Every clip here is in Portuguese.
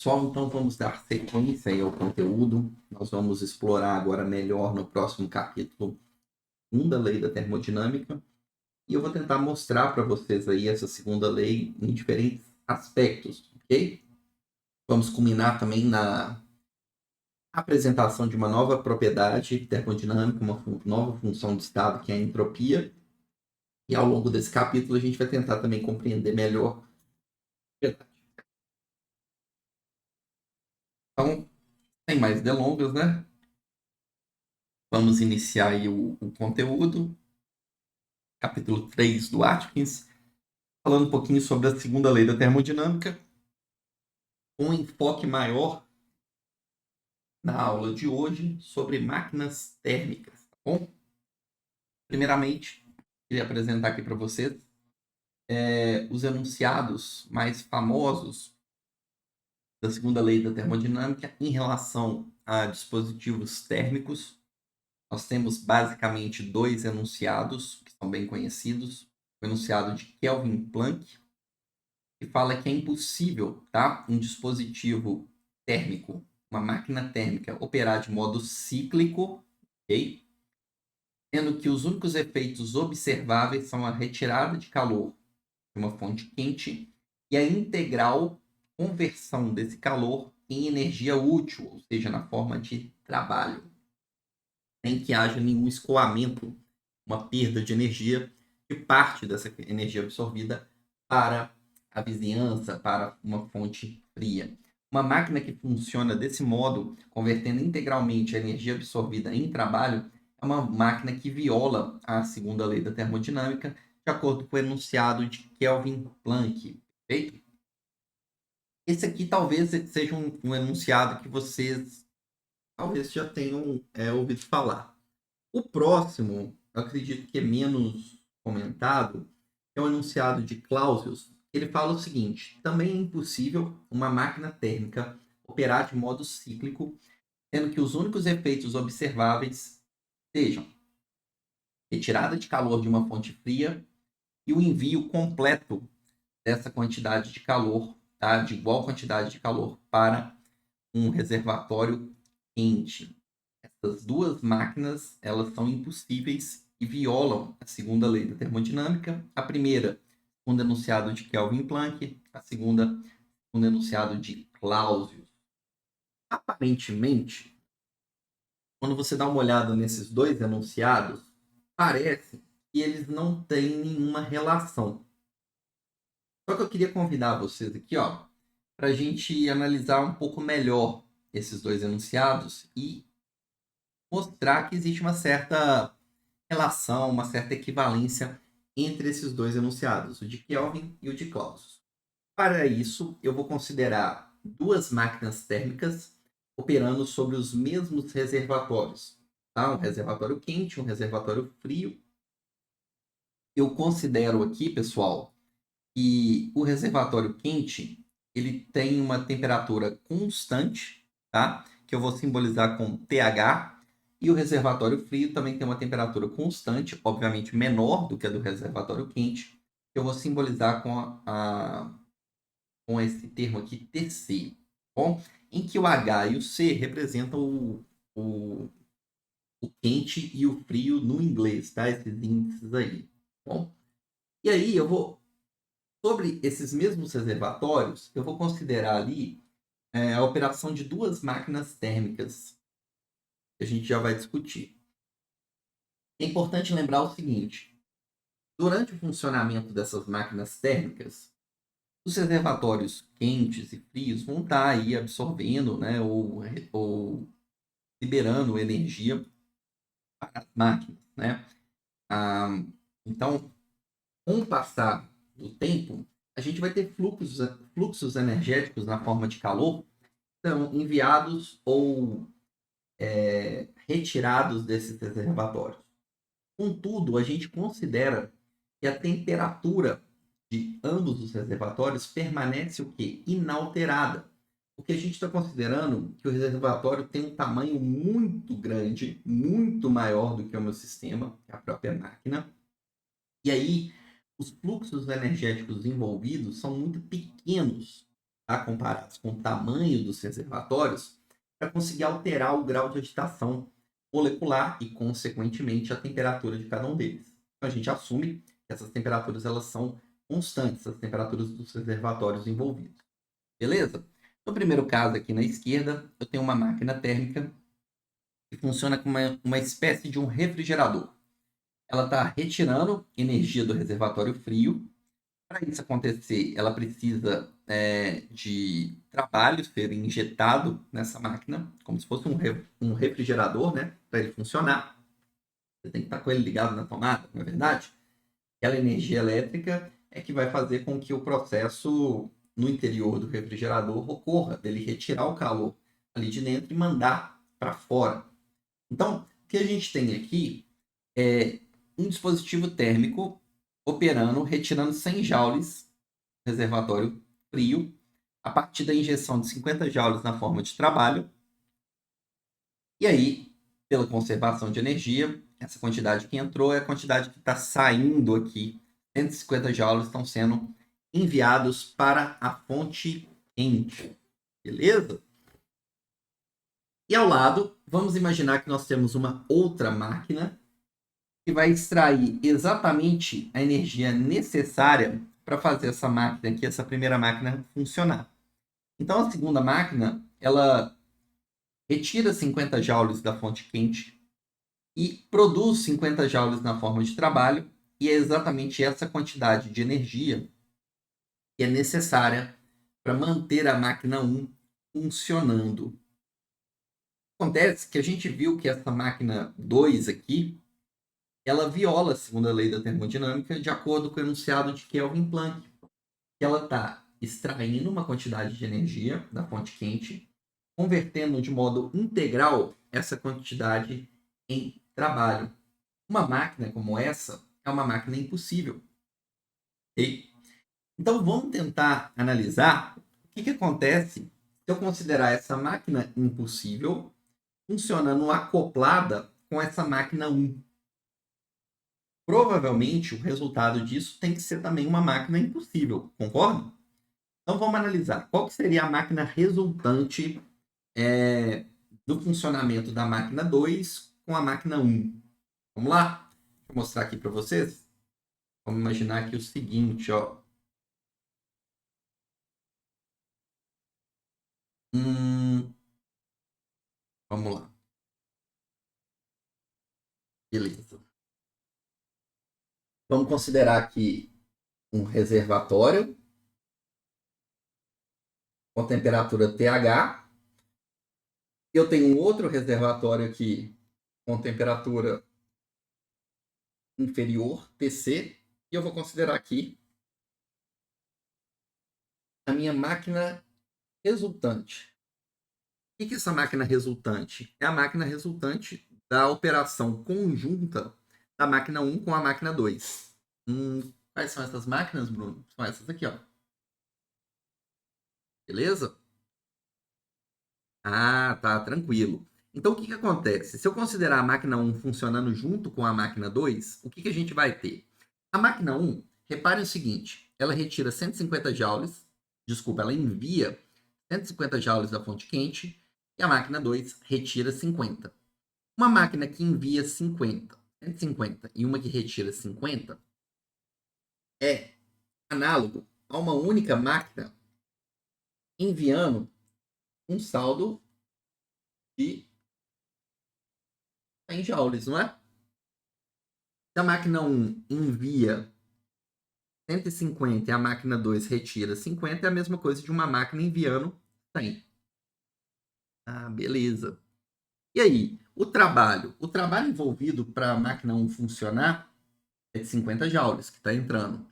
Pessoal, então vamos dar sequência aí ao conteúdo. Nós vamos explorar agora melhor no próximo capítulo a segunda lei da termodinâmica. E eu vou tentar mostrar para vocês aí essa segunda lei em diferentes aspectos, ok? Vamos culminar também na apresentação de uma nova propriedade termodinâmica, uma nova função de estado, que é a entropia. E ao longo desse capítulo a gente vai tentar também compreender melhor. Então, sem mais delongas, né? Vamos iniciar aí o conteúdo. Capítulo 3 do Atkins, falando um pouquinho sobre a segunda lei da termodinâmica, um enfoque maior na aula de hoje sobre máquinas térmicas, tá bom? Primeiramente, queria apresentar aqui para vocês os enunciados mais famosos da segunda lei da termodinâmica em relação a dispositivos térmicos. Nós temos basicamente dois enunciados que são bem conhecidos. O enunciado de Kelvin Planck, que fala que é impossível, tá, um dispositivo térmico, uma máquina térmica, operar de modo cíclico, ok? Sendo que os únicos efeitos observáveis são a retirada de calor de uma fonte quente e a integral conversão desse calor em energia útil, ou seja, na forma de trabalho, sem que haja nenhum escoamento, uma perda de energia, de parte dessa energia absorvida para a vizinhança, para uma fonte fria. Uma máquina que funciona desse modo, convertendo integralmente a energia absorvida em trabalho, é uma máquina que viola a segunda lei da termodinâmica, de acordo com o enunciado de Kelvin Planck. Perfeito? Esse aqui talvez seja um enunciado que vocês talvez já tenham ouvido falar. O próximo, eu acredito que é menos comentado, é o enunciado de Clausius. Ele fala o seguinte: também é impossível uma máquina térmica operar de modo cíclico, sendo que os únicos efeitos observáveis sejam retirada de calor de uma fonte fria e o envio completo dessa quantidade de calor, tá? De igual quantidade de calor, para um reservatório quente. Essas duas máquinas, elas são impossíveis e violam a segunda lei da termodinâmica. A primeira, segundo enunciado de Kelvin Planck, a segunda, segundo enunciado de Clausius. Aparentemente, quando você dá uma olhada nesses dois enunciados, parece que eles não têm nenhuma relação. Só que eu queria convidar vocês aqui, ó, para a gente analisar um pouco melhor esses dois enunciados e mostrar que existe uma certa relação, uma certa equivalência entre esses dois enunciados, o de Kelvin e o de Clausius. Para isso, eu vou considerar duas máquinas térmicas operando sobre os mesmos reservatórios, tá? Um reservatório quente, um reservatório frio. Eu considero aqui, pessoal, que o reservatório quente ele tem uma temperatura constante, tá? Que eu vou simbolizar com TH. E o reservatório frio também tem uma temperatura constante, obviamente menor do que a do reservatório quente, que eu vou simbolizar com esse termo aqui, TC. Bom? Em que o H e o C representam o quente e o frio no inglês, tá? Esses índices aí. Bom? E aí eu vou sobre esses mesmos reservatórios, eu vou considerar ali a operação de duas máquinas térmicas, que a gente já vai discutir. É importante lembrar o seguinte: durante o funcionamento dessas máquinas térmicas, os reservatórios quentes e frios vão estar aí absorvendo, né, ou liberando energia para as máquinas, né? Ah, então, com o passar do tempo, a gente vai ter fluxos energéticos na forma de calor são enviados ou retirados desses reservatórios. Contudo, a gente considera que a temperatura de ambos os reservatórios permanece o quê? Inalterada. Porque a gente está considerando que o reservatório tem um tamanho muito grande, muito maior do que o meu sistema, a própria máquina. E aí, os fluxos energéticos envolvidos são muito pequenos tá? Comparados com o tamanho dos reservatórios, para conseguir alterar o grau de agitação molecular e, consequentemente, a temperatura de cada um deles. Então, a gente assume que essas temperaturas elas são constantes, as temperaturas dos reservatórios envolvidos. Beleza? No primeiro caso, aqui na esquerda, eu tenho uma máquina térmica que funciona como uma espécie de um refrigerador. Ela está retirando energia do reservatório frio. Para isso acontecer, ela precisa de trabalho ser injetado nessa máquina, como se fosse um refrigerador, né? Para ele funcionar. Você tem que estar com ele ligado na tomada, não é verdade? Aquela energia elétrica é que vai fazer com que o processo no interior do refrigerador ocorra, dele retirar o calor ali de dentro e mandar para fora. Então, o que a gente tem aqui é um dispositivo térmico operando, retirando 100 joules do reservatório frio, a partir da injeção de 50 joules na forma de trabalho. E aí, pela conservação de energia, essa quantidade que entrou é a quantidade que está saindo aqui. 150 joules estão sendo enviados para a fonte quente. Beleza? E ao lado, vamos imaginar que nós temos uma outra máquina que vai extrair exatamente a energia necessária para fazer essa máquina aqui, essa primeira máquina, funcionar. Então, a segunda máquina, ela retira 50 joules da fonte quente e produz 50 joules na forma de trabalho, e é exatamente essa quantidade de energia que é necessária para manter a máquina 1 funcionando. Acontece que a gente viu que essa máquina 2 aqui, ela viola a segunda lei da termodinâmica de acordo com o enunciado de Kelvin Planck, que ela está extraindo uma quantidade de energia da fonte quente, convertendo de modo integral essa quantidade em trabalho. Uma máquina como essa é uma máquina impossível. Okay? Então vamos tentar analisar o que acontece se eu considerar essa máquina impossível funcionando acoplada com essa máquina 1. Provavelmente o resultado disso tem que ser também uma máquina impossível, concorda? Então vamos analisar qual que seria a máquina resultante do funcionamento da máquina 2 com a máquina 1. Vamos lá? Vou mostrar aqui para vocês. Vamos imaginar aqui o seguinte, ó. Vamos lá. Beleza. Vamos considerar aqui um reservatório com temperatura TH. Eu tenho um outro reservatório aqui com temperatura inferior, TC. E eu vou considerar aqui a minha máquina resultante. O que é essa máquina resultante? É a máquina resultante da operação conjunta da máquina 1 com a máquina 2. Quais são essas máquinas, Bruno? São essas aqui, ó. Beleza? Ah, tá, tranquilo. Então, o que acontece? Se eu considerar a máquina 1 funcionando junto com a máquina 2, o que a gente vai ter? A máquina 1, repare o seguinte, ela retira 150 joules, desculpa, ela envia 150 joules da fonte quente, e a máquina 2 retira 50. Uma máquina que envia 150 e uma que retira 50 é análogo a uma única máquina enviando um saldo de 100 joules, não é? Se a máquina 1 envia 150 e a máquina 2 retira 50, é a mesma coisa de uma máquina enviando 100. Ah, beleza. E aí, o trabalho? O trabalho envolvido para a máquina 1 funcionar é de 50 joules, que está entrando.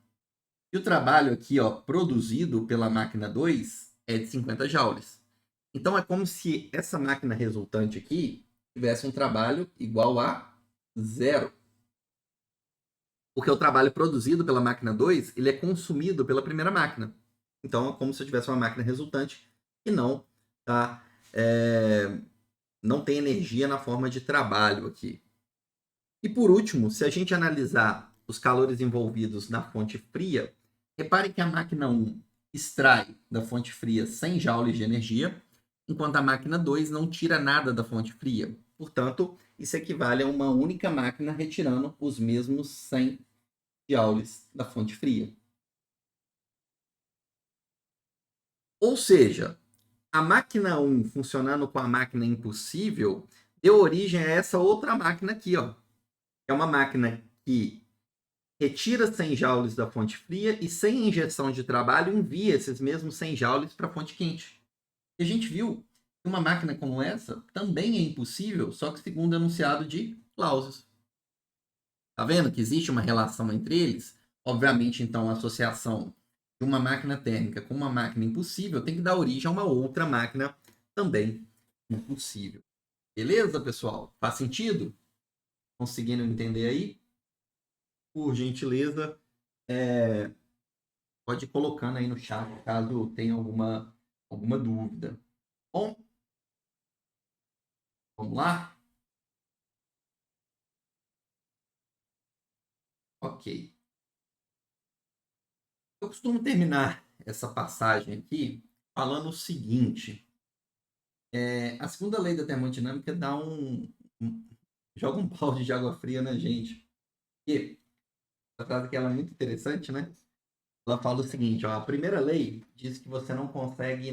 E o trabalho aqui, ó, produzido pela máquina 2 é de 50 joules. Então, é como se essa máquina resultante aqui tivesse um trabalho igual a zero. Porque o trabalho produzido pela máquina 2, ele é consumido pela primeira máquina. Então, é como se eu tivesse uma máquina resultante que não tá, não tem energia na forma de trabalho aqui. E por último, se a gente analisar os calores envolvidos na fonte fria, repare que a máquina 1 extrai da fonte fria 100 joules de energia, enquanto a máquina 2 não tira nada da fonte fria. Portanto, isso equivale a uma única máquina retirando os mesmos 100 joules da fonte fria. Ou seja, a máquina 1 funcionando com a máquina impossível deu origem a essa outra máquina aqui, ó. É uma máquina que retira 100 joules da fonte fria e, sem injeção de trabalho, envia esses mesmos 100 joules para a fonte quente. E a gente viu que uma máquina como essa também é impossível, só que segundo o enunciado de Clausius. Tá vendo que existe uma relação entre eles? Obviamente, então, a associação de uma máquina térmica com uma máquina impossível tem que dar origem a uma outra máquina também impossível. Beleza, pessoal? Faz sentido? Conseguindo entender aí? Por gentileza, pode ir colocando aí no chat caso tenha alguma dúvida. Bom, vamos lá? Ok. Eu costumo terminar essa passagem aqui falando o seguinte: a segunda lei da termodinâmica dá joga um balde de água fria na gente. E essa frase aqui ela é muito interessante, né? Ela fala o seguinte, ó, a primeira lei diz que você não consegue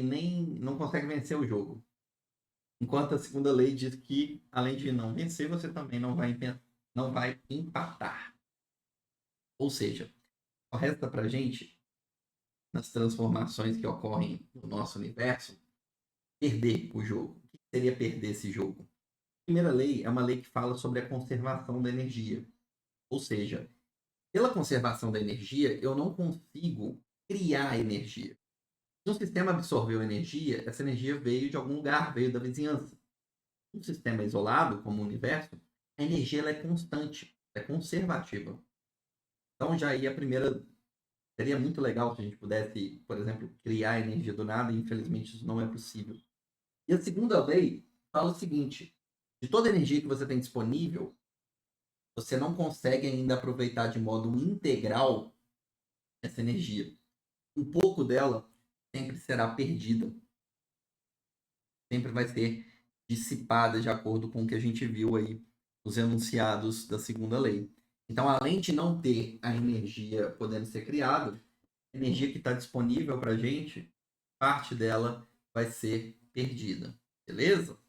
vencer o jogo. Enquanto a segunda lei diz que, além de não vencer, você também não vai empatar. Ou seja, só resta pra gente, nas transformações que ocorrem no nosso universo, perder o jogo. O que seria perder esse jogo? A primeira lei é uma lei que fala sobre a conservação da energia. Ou seja, pela conservação da energia, eu não consigo criar energia. Se um sistema absorveu energia, essa energia veio de algum lugar, veio da vizinhança. Um sistema isolado, como o universo, a energia ela é constante, é conservativa. Então já aí a primeira seria muito legal se a gente pudesse, por exemplo, criar energia do nada, e infelizmente isso não é possível. E a segunda lei fala o seguinte: de toda a energia que você tem disponível, você não consegue ainda aproveitar de modo integral essa energia. Um pouco dela sempre será perdida, sempre vai ser dissipada de acordo com o que a gente viu aí nos enunciados da segunda lei. Então, além de não ter a energia podendo ser criada, a energia que está disponível para a gente, parte dela vai ser perdida. Beleza?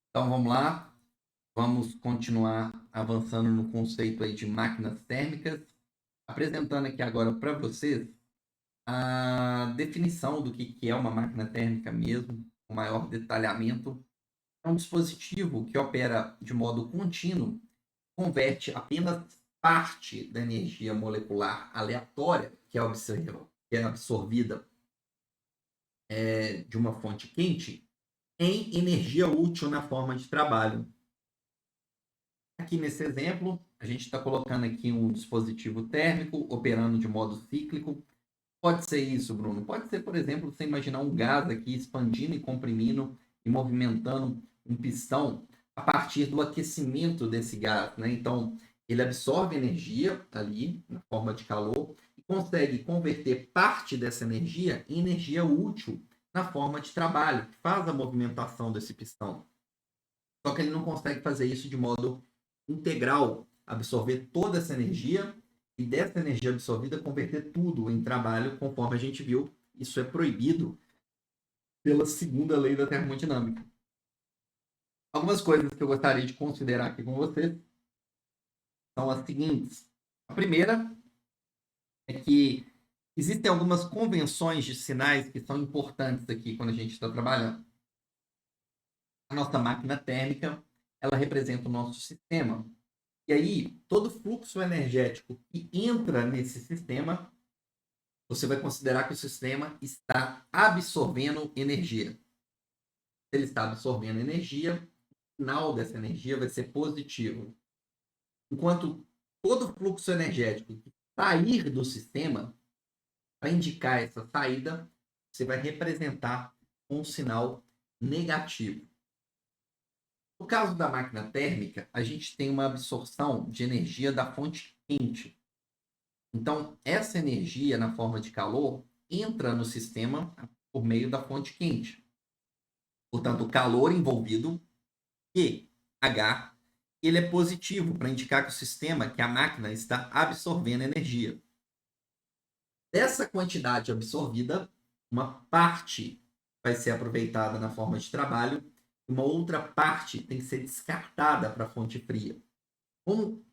Então, vamos lá. Vamos continuar avançando no conceito aí de máquinas térmicas, apresentando aqui agora para vocês a definição do que é uma máquina térmica mesmo, com maior detalhamento. É um dispositivo que opera de modo contínuo, converte apenas parte da energia molecular aleatória que é absorvida de uma fonte quente em energia útil na forma de trabalho. Aqui nesse exemplo, a gente está colocando aqui um dispositivo térmico operando de modo cíclico. Pode ser isso, Bruno. Pode ser, por exemplo, você imaginar um gás aqui expandindo e comprimindo e movimentando um pistão a partir do aquecimento desse gás, né? Então, ele absorve energia ali na forma de calor e consegue converter parte dessa energia em energia útil na forma de trabalho, que faz a movimentação desse pistão. Só que ele não consegue fazer isso de modo integral, absorver toda essa energia e dessa energia absorvida converter tudo em trabalho, conforme a gente viu, isso é proibido pela segunda lei da termodinâmica. Algumas coisas que eu gostaria de considerar aqui com vocês são as seguintes. A primeira é que existem algumas convenções de sinais que são importantes aqui quando a gente está trabalhando. A nossa máquina térmica, ela representa o nosso sistema. E aí, todo fluxo energético que entra nesse sistema, você vai considerar que o sistema está absorvendo energia. Se ele está absorvendo energia, o final dessa energia vai ser positivo. Enquanto todo fluxo energético que sair do sistema, para indicar essa saída, você vai representar um sinal negativo. No caso da máquina térmica, a gente tem uma absorção de energia da fonte quente. Então, essa energia na forma de calor entra no sistema por meio da fonte quente. Portanto, o calor envolvido, QH, ele é positivo para indicar que o sistema, que a máquina está absorvendo energia. Dessa quantidade absorvida, uma parte vai ser aproveitada na forma de trabalho, e uma outra parte tem que ser descartada para a fonte fria. Como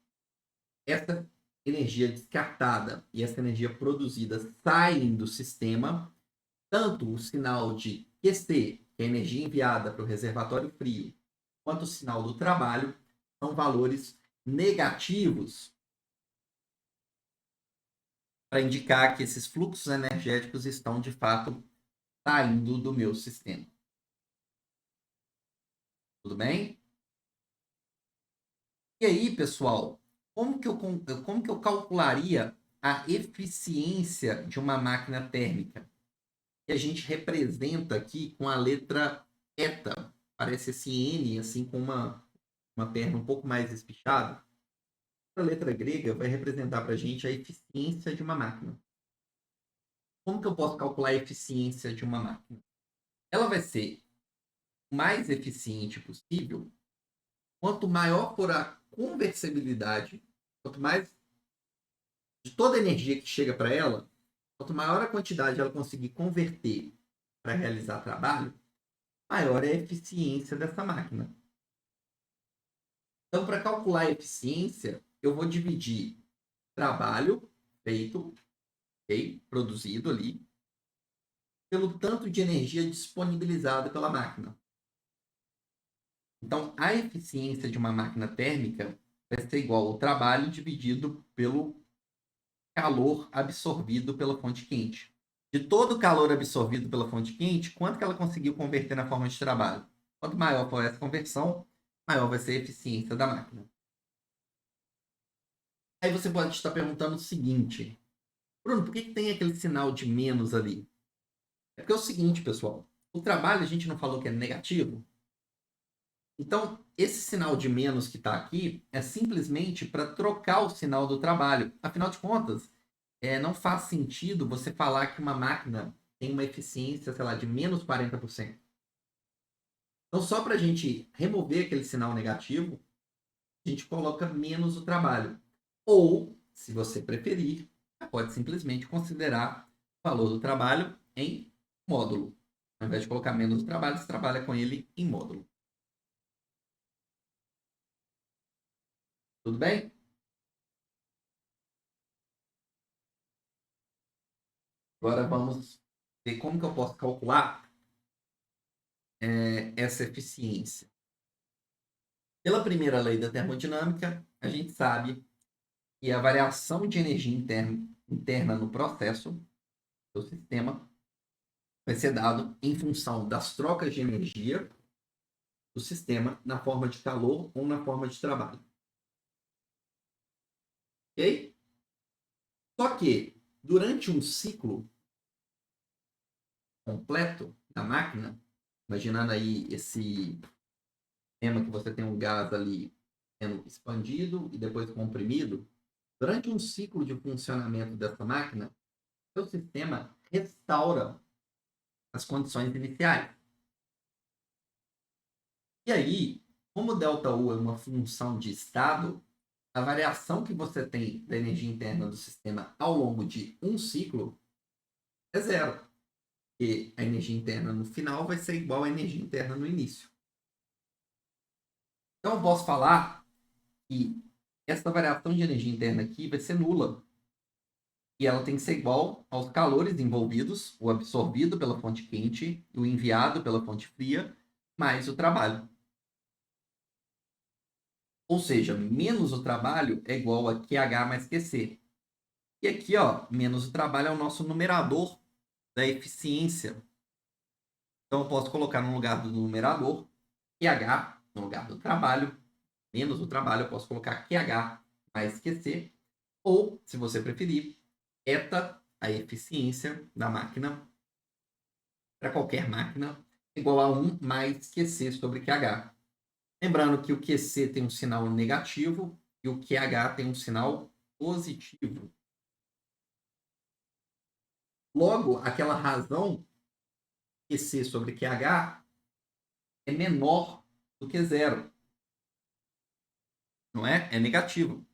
essa energia descartada e essa energia produzida saem do sistema, tanto o sinal de QC, que é a energia enviada para o reservatório frio, quanto o sinal do trabalho, são valores negativos para indicar que esses fluxos energéticos estão, de fato, saindo do meu sistema. Tudo bem? E aí, pessoal, como que eu calcularia a eficiência de uma máquina térmica? Que a gente representa aqui com a letra eta. Parece esse N, assim, com uma perna um pouco mais espichada. A letra grega vai representar para a gente a eficiência de uma máquina. Como que eu posso calcular a eficiência de uma máquina? Ela vai ser o mais eficiente possível quanto maior for a conversibilidade, quanto mais de toda a energia que chega para ela, quanto maior a quantidade ela conseguir converter para realizar trabalho, maior é a eficiência dessa máquina. Então, para calcular a eficiência, eu vou dividir trabalho feito, okay, produzido ali, pelo tanto de energia disponibilizada pela máquina. Então, a eficiência de uma máquina térmica vai ser igual ao trabalho dividido pelo calor absorvido pela fonte quente. De todo o calor absorvido pela fonte quente, quanto que ela conseguiu converter na forma de trabalho? Quanto maior for essa conversão, maior vai ser a eficiência da máquina. Aí você pode estar perguntando o seguinte: Bruno, por que tem aquele sinal de menos ali? É porque é o seguinte, pessoal. O trabalho a gente não falou que é negativo? Então, esse sinal de menos que está aqui é simplesmente para trocar o sinal do trabalho. Afinal de contas, não faz sentido você falar que uma máquina tem uma eficiência, sei lá, de menos 40%. Então, só para a gente remover aquele sinal negativo, a gente coloca menos o trabalho. Ou, se você preferir, pode simplesmente considerar o valor do trabalho em módulo. Ao invés de colocar menos o trabalho, você trabalha com ele em módulo. Tudo bem? Agora vamos ver como que eu posso calcular essa eficiência. Pela primeira lei da termodinâmica, a gente sabe que a variação de energia interna no processo do sistema vai ser dado em função das trocas de energia do sistema na forma de calor ou na forma de trabalho. Ok? Só que, durante um ciclo completo da máquina, imaginando aí esse tema que você tem um gás ali sendo expandido e depois comprimido, durante um ciclo de funcionamento dessa máquina, seu sistema restaura as condições iniciais. E aí, como ΔU é uma função de estado, a variação que você tem da energia interna do sistema ao longo de um ciclo é zero. Porque a energia interna no final vai ser igual à energia interna no início. Então, eu posso falar que essa variação de energia interna aqui vai ser nula. E ela tem que ser igual aos calores envolvidos, o absorvido pela fonte quente e o enviado pela fonte fria, mais o trabalho. Ou seja, menos o trabalho é igual a QH mais QC. E aqui, ó, menos o trabalho é o nosso numerador da eficiência. Então, eu posso colocar no lugar do numerador QH, no lugar do trabalho, menos o trabalho, eu posso colocar QH mais QC. Ou, se você preferir, eta, a eficiência da máquina, para qualquer máquina, igual a 1 mais QC sobre QH. Lembrando que o QC tem um sinal negativo e o QH tem um sinal positivo. Logo, aquela razão QC sobre QH é menor do que zero. Não é? É negativo.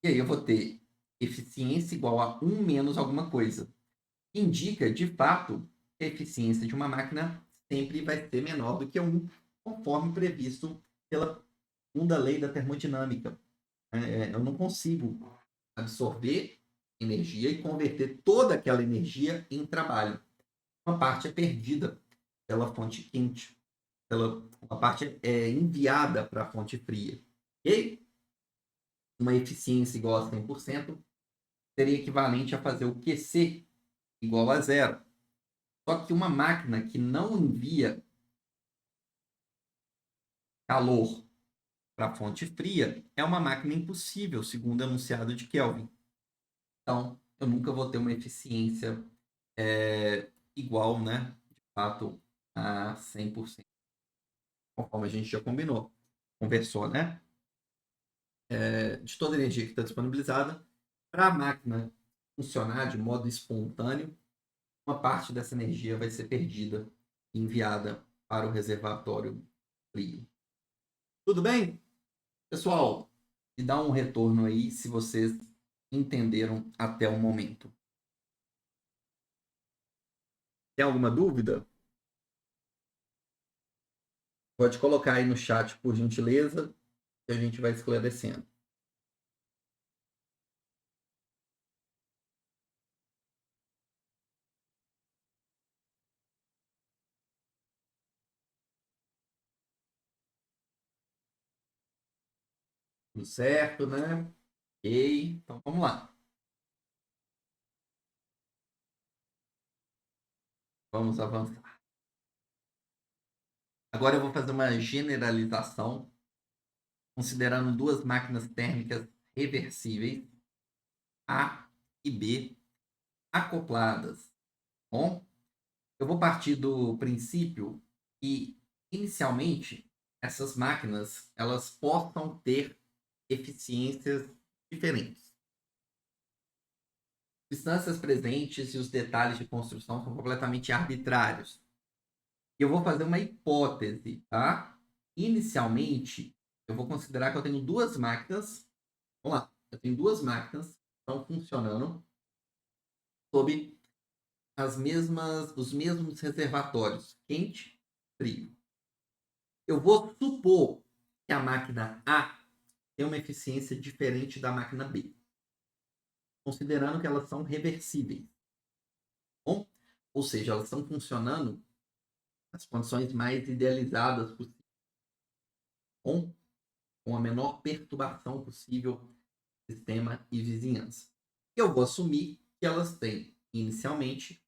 E aí eu vou ter eficiência igual a 1 menos alguma coisa. Indica, de fato, que a eficiência de uma máquina sempre vai ser menor do que 1, conforme previsto pela segunda lei da termodinâmica. Eu não consigo absorver energia e converter toda aquela energia em trabalho. Uma parte é perdida pela fonte quente, uma parte é enviada para a fonte fria. Ok? Uma eficiência igual a 100% seria equivalente a fazer o QC igual a zero. Só que uma máquina que não envia calor para a fonte fria é uma máquina impossível, segundo o enunciado de Kelvin. Então, eu nunca vou ter uma eficiência igual, né, de fato, a 100%, conforme a gente já combinou. Conversou, né? De toda a energia que está disponibilizada, para a máquina funcionar de modo espontâneo, uma parte dessa energia vai ser perdida e enviada para o reservatório frio. Tudo bem? Pessoal, me dá um retorno aí se vocês entenderam até o momento. Tem alguma dúvida? Pode colocar aí no chat, por gentileza, que a gente vai esclarecendo. Tudo certo, né? Ok, então vamos lá. Vamos avançar. Agora eu vou fazer uma generalização, considerando duas máquinas térmicas reversíveis, A e B, acopladas. Bom, eu vou partir do princípio que, inicialmente, essas máquinas elas possam ter eficiências diferentes. Substâncias presentes e os detalhes de construção são completamente arbitrários. E eu vou fazer uma hipótese, tá? Inicialmente, eu vou considerar que eu tenho duas máquinas. Vamos lá. Eu tenho duas máquinas que estão funcionando sob os mesmos reservatórios, quente e frio. Eu vou supor que a máquina A tem uma eficiência diferente da máquina B, considerando que elas são reversíveis. Bom? Ou seja, elas estão funcionando nas condições mais idealizadas possíveis, com a menor perturbação possível do sistema e vizinhança. Eu vou assumir que elas têm, inicialmente,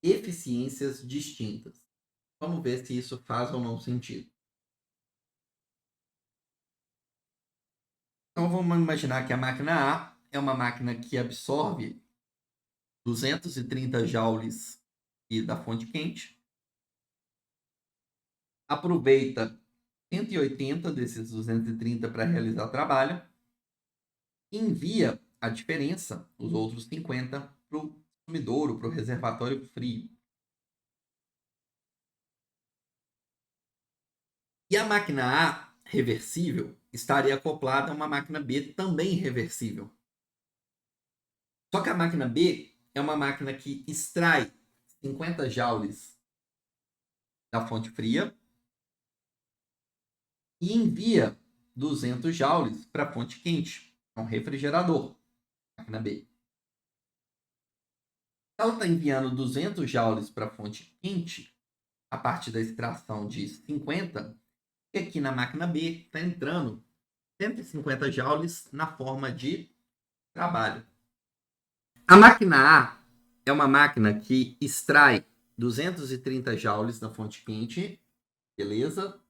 eficiências distintas. Vamos ver se isso faz ou não sentido. Então vamos imaginar que a máquina A é uma máquina que absorve 230 joules da fonte quente, aproveita 180 desses 230 para realizar o trabalho, e envia a diferença, os outros 50, para o sumidouro, para o reservatório frio. E a máquina A reversível estaria acoplada a uma máquina B também reversível. Só que a máquina B é uma máquina que extrai 50 joules da fonte fria e envia 200 joules para a fonte quente, é um refrigerador, máquina B. Ela está enviando 200 joules para a fonte quente a partir da extração de 50, e aqui na máquina B está entrando 150 joules na forma de trabalho. A máquina A é uma máquina que extrai 230 joules da fonte quente, beleza?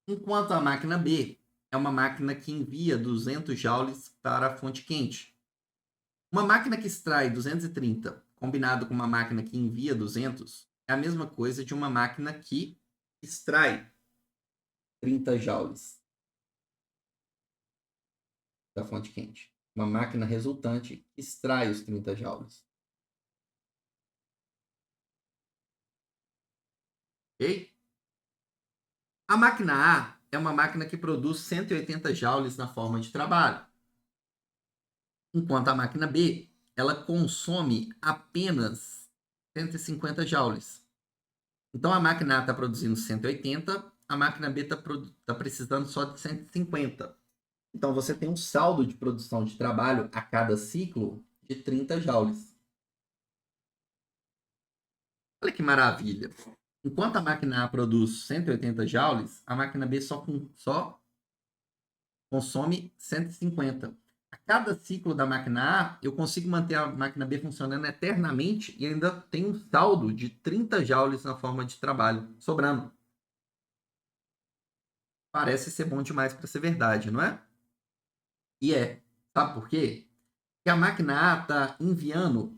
Enquanto a máquina B é uma máquina que envia 200 joules para a fonte quente. Uma máquina que extrai 230 combinado com uma máquina que envia 200 é a mesma coisa de uma máquina que extrai 30 joules. da fonte quente. Uma máquina resultante que extrai os 30 joules. Ok? A máquina A é uma máquina que produz 180 joules na forma de trabalho. Enquanto a máquina B, ela consome apenas 150 joules. Então a máquina A está produzindo 180, a máquina B está precisando só de 150. Então você tem um saldo de produção de trabalho a cada ciclo de 30 joules. Olha que maravilha. Enquanto a máquina A produz 180 joules, a máquina B só consome 150. A cada ciclo da máquina A, eu consigo manter a máquina B funcionando eternamente e ainda tem um saldo de 30 joules na forma de trabalho sobrando. Parece ser bom demais para ser verdade, não é? E é. Sabe por quê? Porque a máquina A está enviando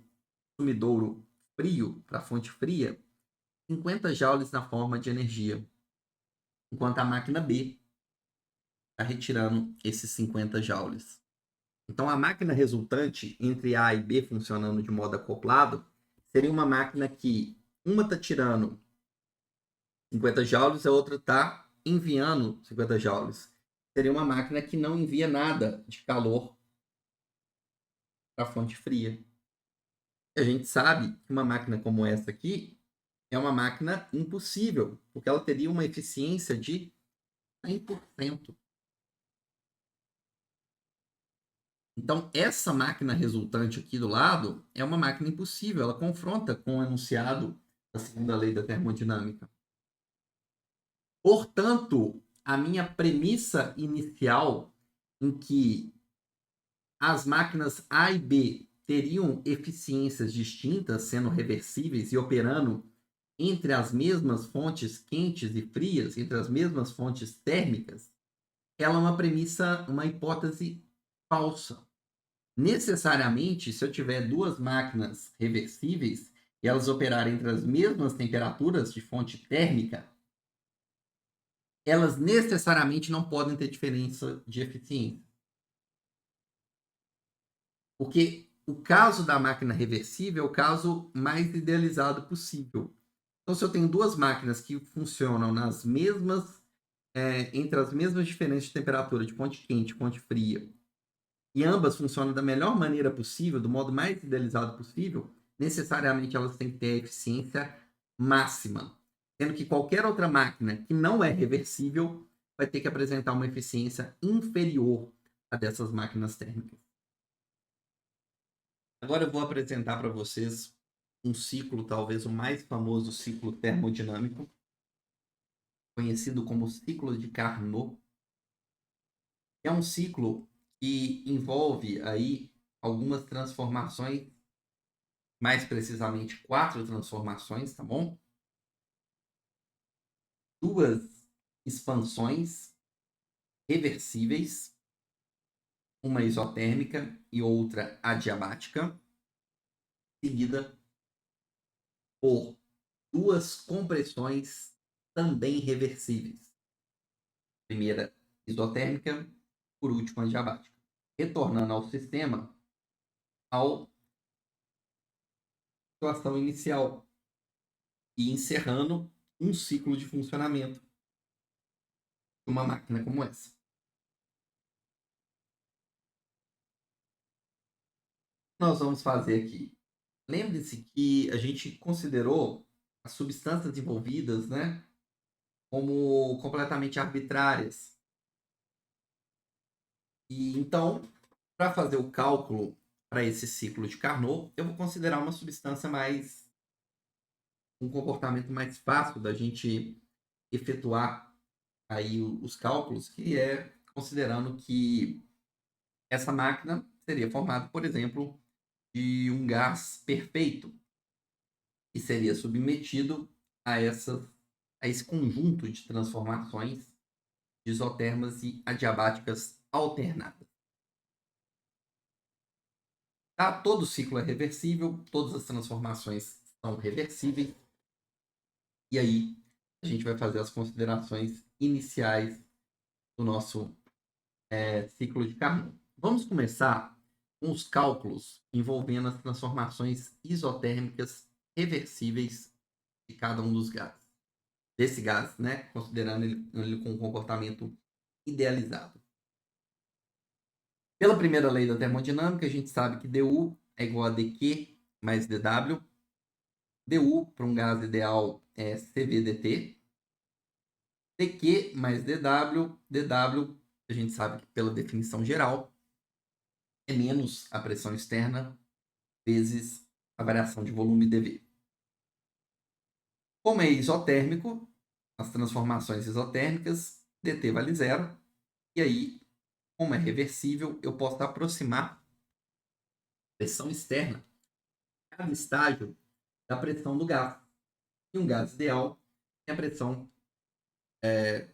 sumidouro frio para a fonte fria 50 joules na forma de energia, enquanto a máquina B está retirando esses 50 joules. Então, a máquina resultante entre A e B funcionando de modo acoplado seria uma máquina que uma está tirando 50 joules, a outra está enviando 50 joules. Seria uma máquina que não envia nada de calor para a fonte fria. E a gente sabe que uma máquina como essa aqui é uma máquina impossível, porque ela teria uma eficiência de 100%. Então, essa máquina resultante aqui do lado é uma máquina impossível, ela confronta com o enunciado da segunda lei da termodinâmica. Portanto, a minha premissa inicial em que as máquinas A e B teriam eficiências distintas, sendo reversíveis e operando entre as mesmas fontes quentes e frias, entre as mesmas fontes térmicas, ela é uma premissa, uma hipótese falsa. Necessariamente, se eu tiver duas máquinas reversíveis e elas operarem entre as mesmas temperaturas de fonte térmica, elas necessariamente não podem ter diferença de eficiência. Porque o caso da máquina reversível é o caso mais idealizado possível. Então, se eu tenho duas máquinas que funcionam nas mesmas, entre as mesmas diferenças de temperatura de fonte quente e fonte fria, e ambas funcionam da melhor maneira possível, do modo mais idealizado possível, necessariamente elas têm que ter a eficiência máxima. Sendo que qualquer outra máquina que não é reversível vai ter que apresentar uma eficiência inferior a dessas máquinas térmicas. Agora eu vou apresentar para vocês um ciclo, talvez o mais famoso ciclo termodinâmico, conhecido como ciclo de Carnot. É um ciclo que envolve aí algumas transformações, mais precisamente 4 transformações, tá bom? 2 expansões reversíveis, uma isotérmica e outra adiabática, seguida por 2 compressões também reversíveis. Primeira isotérmica, por último adiabática. Retornando ao sistema, ao situação inicial e encerrando um ciclo de funcionamento de uma máquina como essa. Nós vamos fazer aqui. Lembre-se que a gente considerou as substâncias envolvidas, né, como completamente arbitrárias. E então, para fazer o cálculo para esse ciclo de Carnot, eu vou considerar uma substância mais um comportamento mais fácil da gente efetuar aí os cálculos, que é considerando que essa máquina seria formada, por exemplo, de um gás perfeito e seria submetido a esse conjunto de transformações de isotérmicas e adiabáticas alternadas. Tá? Todo ciclo é reversível, todas as transformações são reversíveis, e aí a gente vai fazer as considerações iniciais do nosso ciclo de Carnot. Vamos começar com os cálculos envolvendo as transformações isotérmicas reversíveis de cada um dos gases. Desse gás, né? Considerando ele com um comportamento idealizado. Pela primeira lei da termodinâmica, a gente sabe que du é igual a dQ mais dW. du para um gás ideal é CVDT. dQ mais dW, a gente sabe que pela definição geral, é menos a pressão externa vezes a variação de volume dV. Como é isotérmico, as transformações isotérmicas, dt vale zero. E aí, como é reversível, eu posso aproximar a pressão externa a cada estágio da pressão do gás. E um gás ideal tem a pressão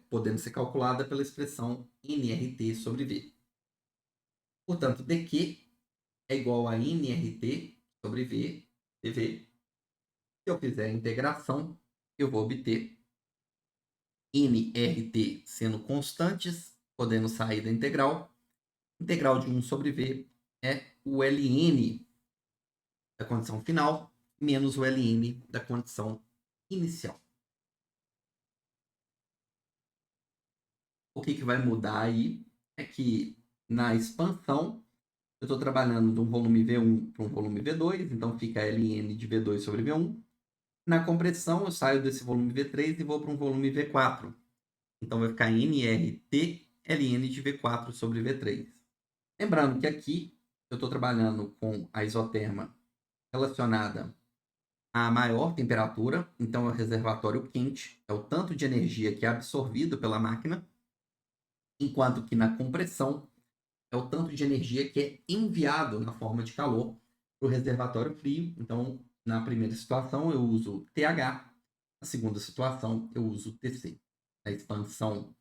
podendo ser calculada pela expressão nRT sobre V. Portanto, dQ é igual a nRT sobre V, dV. Se eu fizer a integração, eu vou obter nRT sendo constantes, podendo sair da integral. Integral de 1 sobre V é o ln da condição final menos o ln da condição inicial. O que vai mudar aí é que na expansão eu estou trabalhando de um volume V1 para um volume V2, então fica ln de V2 sobre V1. Na compressão eu saio desse volume V3 e vou para um volume V4. Então vai ficar nRT ln de V4 sobre V3. Lembrando que aqui eu estou trabalhando com a isoterma relacionada à maior temperatura, então é o reservatório quente, é o tanto de energia que é absorvido pela máquina, enquanto que na compressão é o tanto de energia que é enviado na forma de calor para o reservatório frio. Então, na primeira situação, eu uso TH, na segunda situação, eu uso TC. A expansão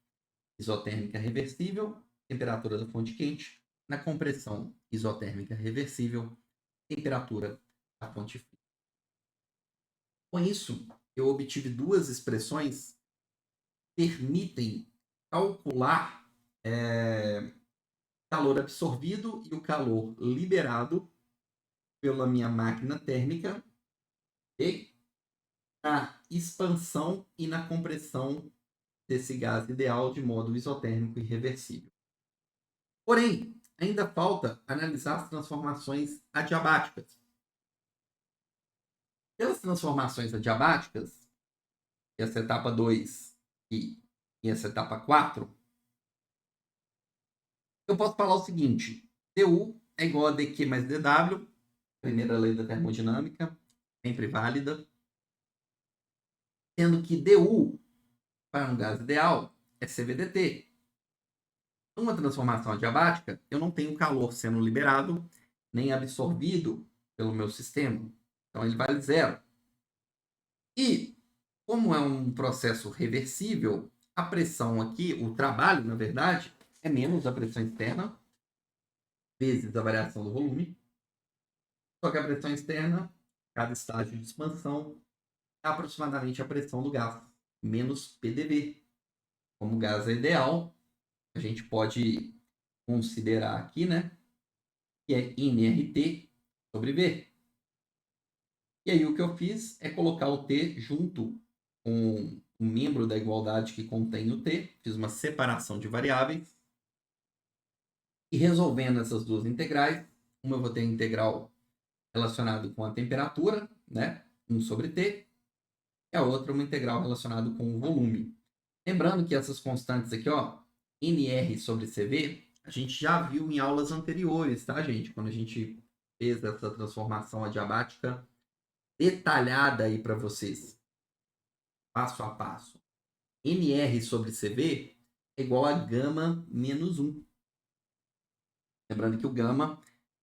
isotérmica reversível, temperatura da fonte quente. Na compressão isotérmica reversível, temperatura da fonte fria. Com isso, eu obtive duas expressões que permitem calcular calor absorvido e o calor liberado pela minha máquina térmica e na expansão e na compressão desse gás ideal de modo isotérmico e reversível. Porém, ainda falta analisar as transformações adiabáticas. Pelas transformações adiabáticas, essa etapa 2 e essa etapa 4, eu posso falar o seguinte: du é igual a dq mais dw, primeira lei da termodinâmica, sempre válida, sendo que du para um gás ideal é CVDT. Numa transformação adiabática, eu não tenho calor sendo liberado nem absorvido pelo meu sistema. Então ele vale zero. E, como é um processo reversível, a pressão aqui, o trabalho, na verdade, é menos a pressão externa, vezes a variação do volume. Só que a pressão externa, cada estágio de expansão, é aproximadamente a pressão do gás, menos PdV. Como o gás é ideal, a gente pode considerar aqui, né, que é nRT sobre V. E aí o que eu fiz é colocar o T junto com um membro da igualdade que contém o T, fiz uma separação de variáveis, e resolvendo essas duas integrais, uma eu vou ter a integral relacionada com a temperatura, né, 1 sobre T, e a outra uma integral relacionada com o volume. Lembrando que essas constantes aqui, ó, NR sobre CV, a gente já viu em aulas anteriores, tá, gente? Quando a gente fez essa transformação adiabática detalhada aí para vocês, passo a passo. NR sobre CV é igual a gama menos 1. Lembrando que o gama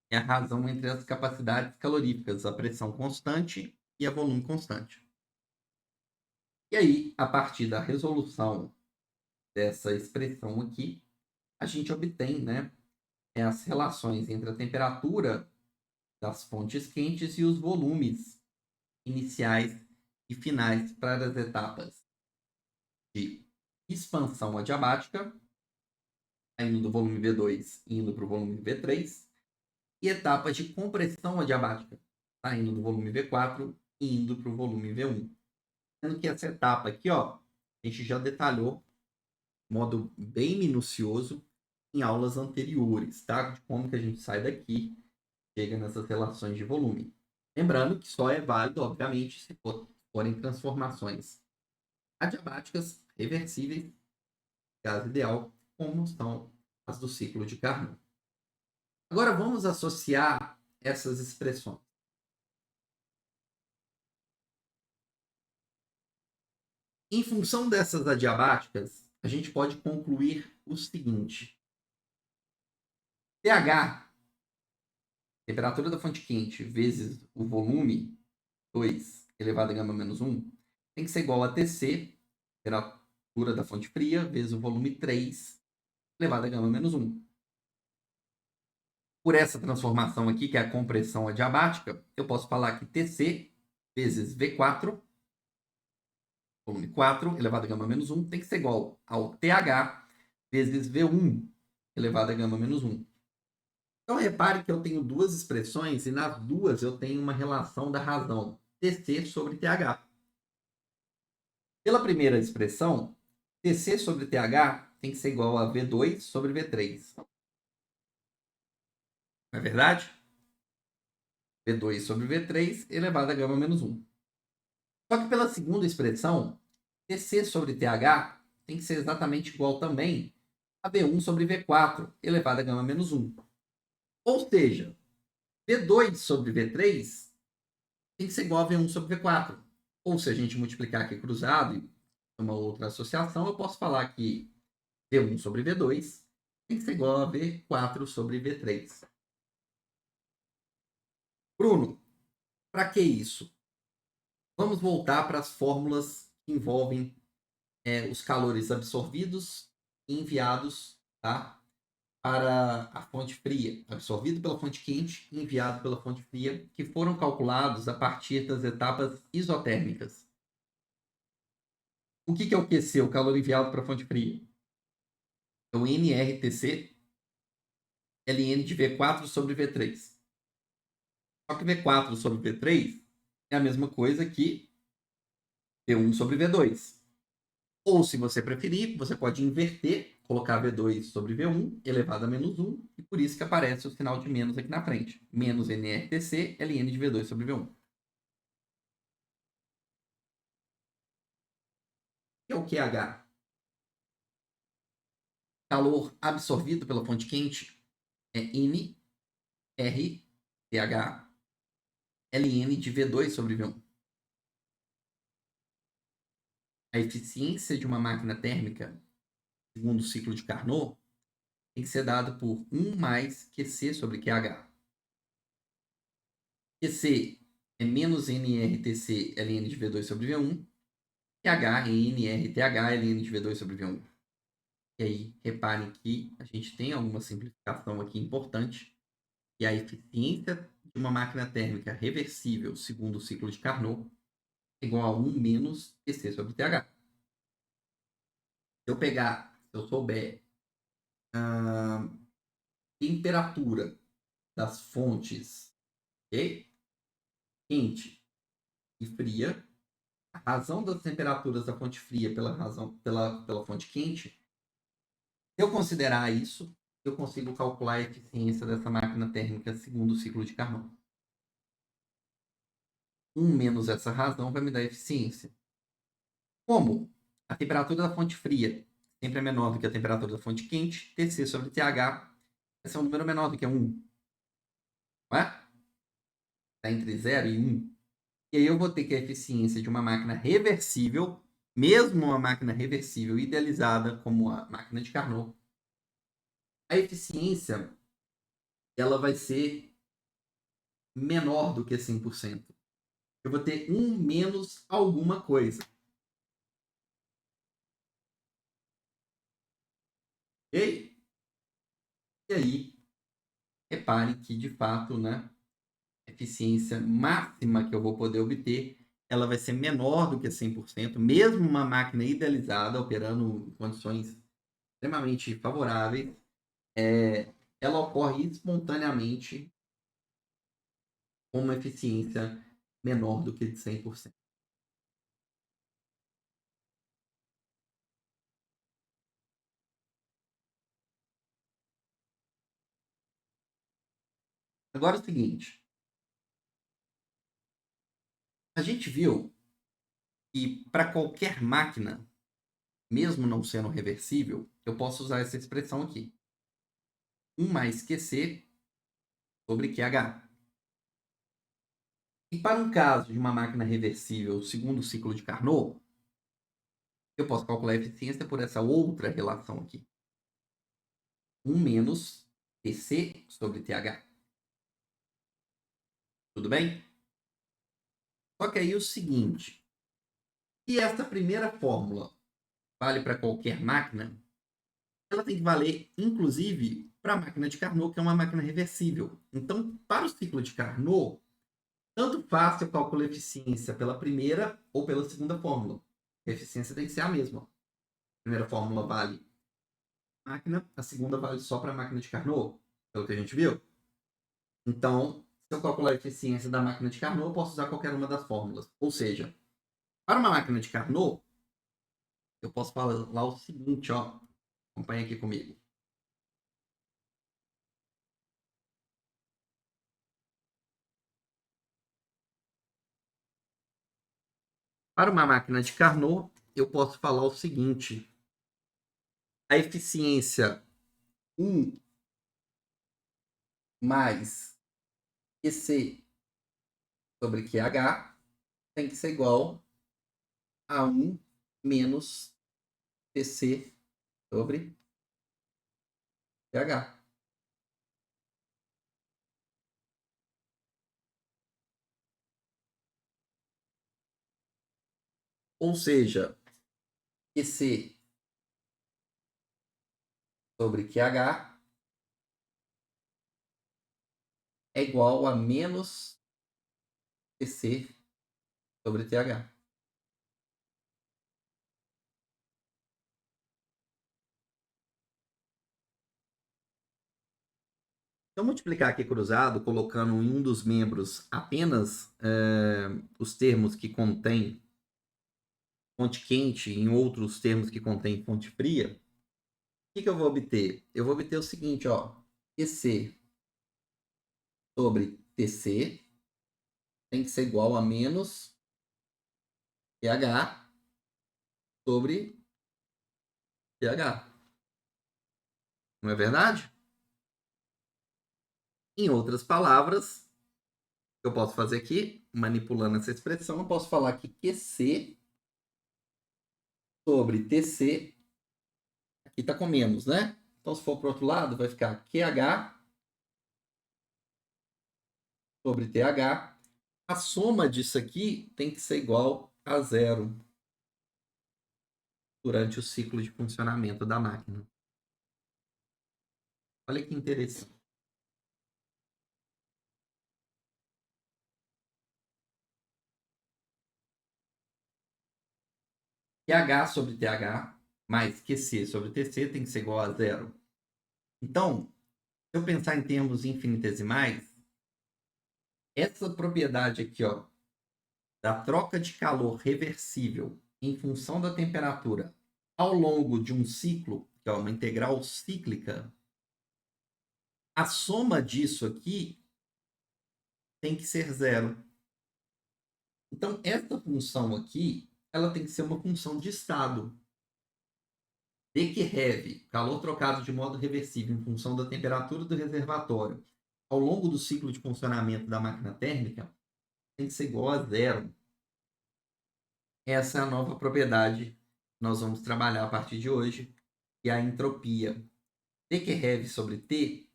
é a razão entre as capacidades caloríficas, a pressão constante e a volume constante. E aí, a partir da resolução dessa expressão aqui, a gente obtém, né, as relações entre a temperatura das fontes quentes e os volumes iniciais e finais para as etapas de expansão adiabática saindo do volume V2 e indo para o volume V3, e etapa de compressão adiabática, saindo do volume V4 e indo para o volume V1. Sendo que essa etapa aqui, ó, a gente já detalhou de modo bem minucioso em aulas anteriores, tá? De como que a gente sai daqui, chega nessas relações de volume. Lembrando que só é válido, obviamente, se forem transformações adiabáticas reversíveis, gás ideal, como são as do ciclo de Carnot. Agora vamos associar essas expressões. Em função dessas adiabáticas, a gente pode concluir o seguinte: pH, temperatura da fonte quente, vezes o volume, 2 elevado a gama menos 1, tem que ser igual a Tc, temperatura da fonte fria, vezes o volume 3 elevado a gama menos 1. Por essa transformação aqui, que é a compressão adiabática, eu posso falar que Tc vezes V4, volume 4 elevado a gama menos 1, tem que ser igual ao TH vezes V1 elevado a gama menos 1. Então, repare que eu tenho duas expressões e nas duas eu tenho uma relação da razão Tc sobre TH. Pela primeira expressão, Tc sobre TH tem que ser igual a V2 sobre V3. Não é verdade? V2 sobre V3 elevado a gama menos 1. Só que pela segunda expressão, Tc sobre TH tem que ser exatamente igual também a V1 sobre V4 elevado a gama menos 1. Ou seja, V2 sobre V3 tem que ser igual a V1 sobre V4. Ou se a gente multiplicar aqui cruzado e uma outra associação, eu posso falar que V1 sobre V2 tem que ser igual a V4 sobre V3. Bruno, para que isso? Vamos voltar para as fórmulas que envolvem os calores absorvidos e enviados, tá, para a fonte fria. Absorvido pela fonte quente e enviado pela fonte fria, que foram calculados a partir das etapas isotérmicas. O que é o QC, o calor enviado para a fonte fria? É o NRTC ln de V4 sobre V3. Só que V4 sobre V3 é a mesma coisa que V1 sobre V2. Ou, se você preferir, você pode inverter, colocar V2 sobre V1 elevado a menos 1, e por isso que aparece o sinal de menos aqui na frente. Menos NRTC ln de V2 sobre V1. Que é o QH? Calor absorvido pela fonte quente é NRTH ln de V2 sobre V1. A eficiência de uma máquina térmica, segundo o ciclo de Carnot, tem que ser dada por 1 mais QC sobre QH. QC é menos NRTC ln de V2 sobre V1. QH é NRTH ln de V2 sobre V1. E aí, reparem que a gente tem alguma simplificação aqui importante, que a eficiência de uma máquina térmica reversível, segundo o ciclo de Carnot, é igual a 1 menos QC sobre TH. Se eu souber a temperatura das fontes, okay, quente e fria, a razão das temperaturas da fonte fria pela fonte quente, se eu considerar isso, eu consigo calcular a eficiência dessa máquina térmica segundo o ciclo de Carnot. 1 menos essa razão vai me dar eficiência. Como a temperatura da fonte fria sempre é menor do que a temperatura da fonte quente, Tc sobre TH, esse é um número menor do que 1. Não é? Está entre 0 e 1. E aí eu vou ter que a eficiência de uma máquina reversível, mesmo uma máquina reversível idealizada como a máquina de Carnot, a eficiência ela vai ser menor do que 100%. Eu vou ter 1 menos alguma coisa. Ok? E aí, reparem que, de fato, né, a eficiência máxima que eu vou poder obter, ela vai ser menor do que 100%, mesmo uma máquina idealizada, operando em condições extremamente favoráveis, ela ocorre espontaneamente com uma eficiência menor do que de 100%. Agora é o seguinte, a gente viu que para qualquer máquina, mesmo não sendo reversível, eu posso usar essa expressão aqui. 1 mais QC sobre QH. E para um caso de uma máquina reversível segundo o ciclo de Carnot, eu posso calcular a eficiência por essa outra relação aqui. 1 menos TC sobre TH. Tudo bem? Só que aí é o seguinte, se essa primeira fórmula vale para qualquer máquina, ela tem que valer, inclusive, para a máquina de Carnot, que é uma máquina reversível. Então, para o ciclo de Carnot, tanto faz se eu calculo a eficiência pela primeira ou pela segunda fórmula. A eficiência tem que ser a mesma. A primeira fórmula vale máquina, a segunda vale só para a máquina de Carnot, pelo que a gente viu. Então, se eu calcular a eficiência da máquina de Carnot, eu posso usar qualquer uma das fórmulas. Ou seja, para uma máquina de Carnot, eu posso falar o seguinte, ó. Acompanha aqui comigo. Para uma máquina de Carnot, eu posso falar o seguinte. A eficiência 1 mais QC sobre QH tem que ser igual a 1 menos TC sobre TH. Ou seja, QC sobre QH é igual a menos TC sobre TH. Se eu multiplicar aqui cruzado, colocando em um dos membros apenas os termos que contêm fonte quente, em outros termos que contêm fonte fria, o que eu vou obter? Eu vou obter o seguinte, ó. QC sobre TC tem que ser igual a menos pH sobre pH. Não é verdade? Em outras palavras, eu posso fazer aqui, manipulando essa expressão, eu posso falar que QC sobre TC, aqui está com menos, né? Então, se for para o outro lado, vai ficar QH sobre TH. A soma disso aqui tem que ser igual a zero durante o ciclo de funcionamento da máquina. Olha que interessante. QH sobre TH mais QC sobre TC tem que ser igual a zero. Então, se eu pensar em termos infinitesimais, essa propriedade aqui, ó, da troca de calor reversível em função da temperatura ao longo de um ciclo, que é uma integral cíclica, a soma disso aqui tem que ser zero. Então, essa função aqui, ela tem que ser uma função de estado. D que rev, calor trocado de modo reversível em função da temperatura do reservatório ao longo do ciclo de funcionamento da máquina térmica, tem que ser igual a zero. Essa é a nova propriedade que nós vamos trabalhar a partir de hoje, que é a entropia. T que rev sobre T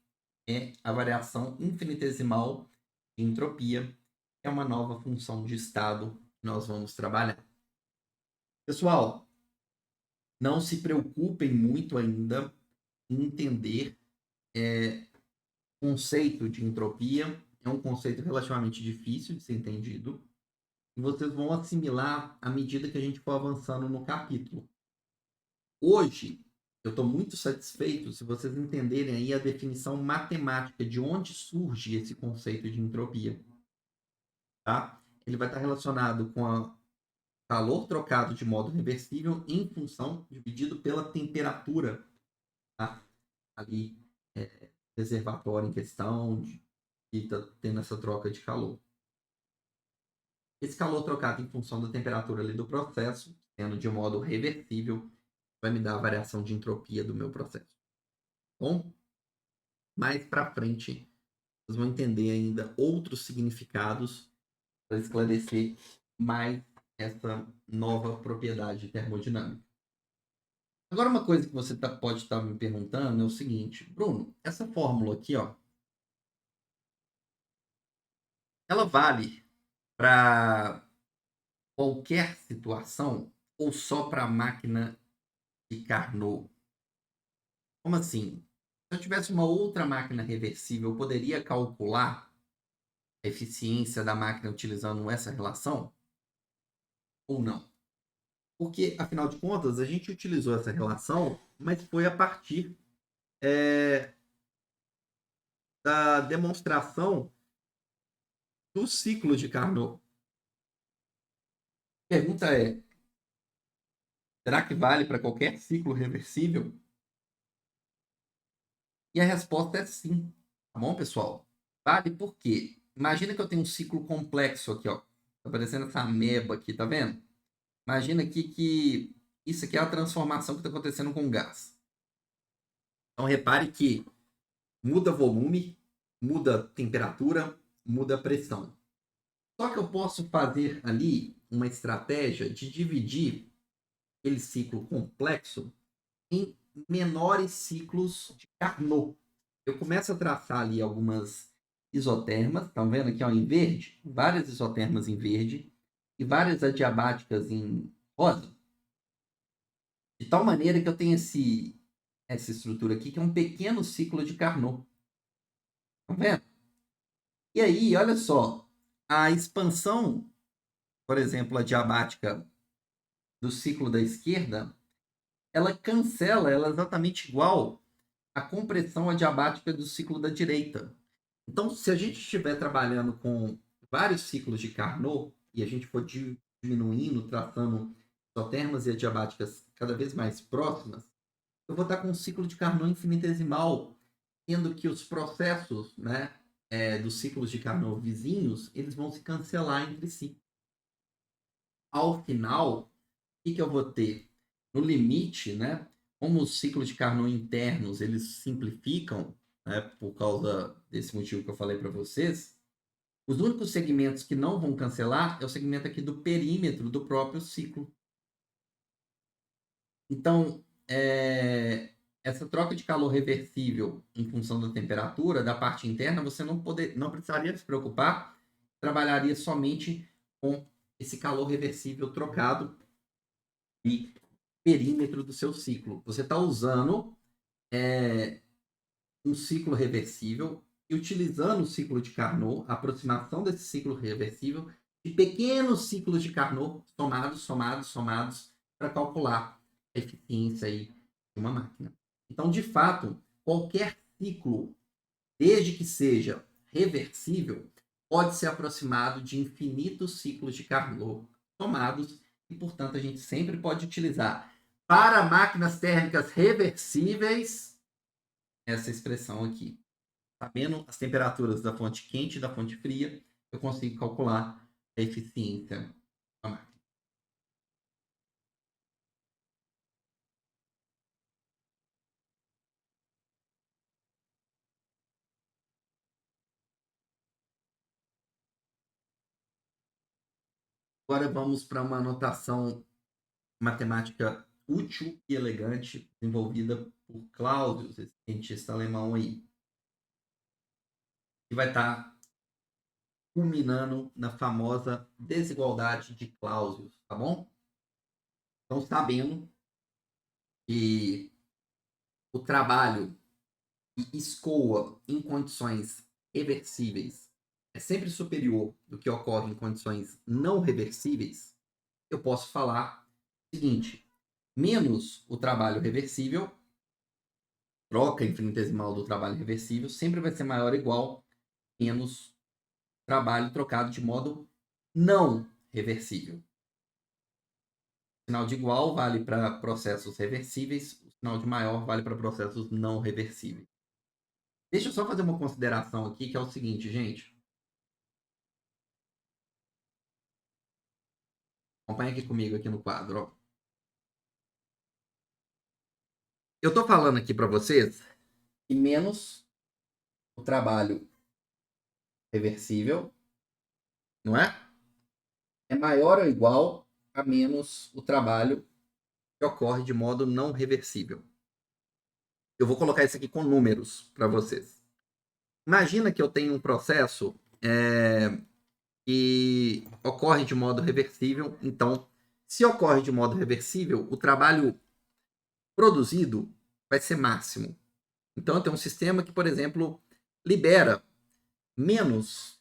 é a variação infinitesimal de entropia, que é uma nova função de estado que nós vamos trabalhar. Pessoal, não se preocupem muito ainda em entender o conceito de entropia. É um conceito relativamente difícil de ser entendido. E vocês vão assimilar à medida que a gente for avançando no capítulo. Hoje, eu estou muito satisfeito se vocês entenderem aí a definição matemática de onde surge esse conceito de entropia, tá? Ele vai estar relacionado com o calor trocado de modo reversível em função dividido pela temperatura, tá? Ali, reservatório em questão, que está tendo essa troca de calor. Esse calor trocado em função da temperatura ali do processo, sendo de modo reversível, vai me dar a variação de entropia do meu processo. Bom, mais para frente, vocês vão entender ainda outros significados para esclarecer mais essa nova propriedade termodinâmica. Agora, uma coisa que você pode estar me perguntando é o seguinte, Bruno, essa fórmula aqui, ó, ela vale para qualquer situação ou só para a máquina de Carnot? Como assim? Se eu tivesse uma outra máquina reversível, eu poderia calcular a eficiência da máquina utilizando essa relação? Ou não? Porque, afinal de contas, a gente utilizou essa relação, mas foi a partir da demonstração do ciclo de Carnot. A pergunta é, será que vale para qualquer ciclo reversível? E a resposta é sim. Tá bom, pessoal? Vale por quê? Imagina que eu tenho um ciclo complexo aqui, ó. Tá parecendo essa ameba aqui, tá vendo? Imagina aqui que isso aqui é a transformação que está acontecendo com o gás. Então, repare que muda volume, muda temperatura, muda pressão. Só que eu posso fazer ali uma estratégia de dividir aquele ciclo complexo em menores ciclos de Carnot. Eu começo a traçar ali algumas isotermas, estão vendo aqui ó, em verde? Várias isotermas em verde e várias adiabáticas em rosa. De tal maneira que eu tenho essa estrutura aqui, que é um pequeno ciclo de Carnot. Estão vendo? E aí, olha só, a expansão, por exemplo, adiabática do ciclo da esquerda, ela cancela, ela é exatamente igual à compressão adiabática do ciclo da direita. Então, se a gente estiver trabalhando com vários ciclos de Carnot e a gente for diminuindo, traçando isotermas e adiabáticas cada vez mais próximas, eu vou estar com um ciclo de Carnot infinitesimal, sendo que os processos, né, dos ciclos de Carnot vizinhos, eles vão se cancelar entre si. Ao final, o que eu vou ter? No limite, né, como os ciclos de Carnot internos eles simplificam, né, por causa desse motivo que eu falei para vocês, os únicos segmentos que não vão cancelar é o segmento aqui do perímetro do próprio ciclo. Então, essa troca de calor reversível em função da temperatura da parte interna, você não precisaria se preocupar, trabalharia somente com esse calor reversível trocado e perímetro do seu ciclo. Você está usando um ciclo reversível e utilizando o ciclo de Carnot, a aproximação desse ciclo reversível, de pequenos ciclos de Carnot somados, para calcular a eficiência aí de uma máquina. Então, de fato, qualquer ciclo, desde que seja reversível, pode ser aproximado de infinitos ciclos de Carnot somados e, portanto, a gente sempre pode utilizar para máquinas térmicas reversíveis essa expressão aqui. Sabendo as temperaturas da fonte quente e da fonte fria, eu consigo calcular a eficiência da máquina. Agora vamos para uma notação matemática útil e elegante, desenvolvida por Clausius, esse cientista alemão aí, que vai estar culminando na famosa desigualdade de Clausius, tá bom? Então, sabendo que o trabalho que escoa em condições reversíveis é sempre superior do que ocorre em condições não reversíveis, eu posso falar o seguinte: menos o trabalho reversível troca infinitesimal do trabalho reversível sempre vai ser maior ou igual menos trabalho trocado de modo não reversível. O sinal de igual vale para processos reversíveis, o sinal de maior vale para processos não reversíveis. Deixa eu só fazer uma consideração aqui, que é o seguinte, gente. Acompanha aqui comigo aqui no quadro. Ó. Eu estou falando aqui para vocês que menos o trabalho reversível, não é? É maior ou igual a menos o trabalho que ocorre de modo não reversível. Eu vou colocar isso aqui com números para vocês. Imagina que eu tenho um processo que ocorre de modo reversível. Então, se ocorre de modo reversível, o trabalho produzido vai ser máximo. Então, eu tenho um sistema que, por exemplo, libera menos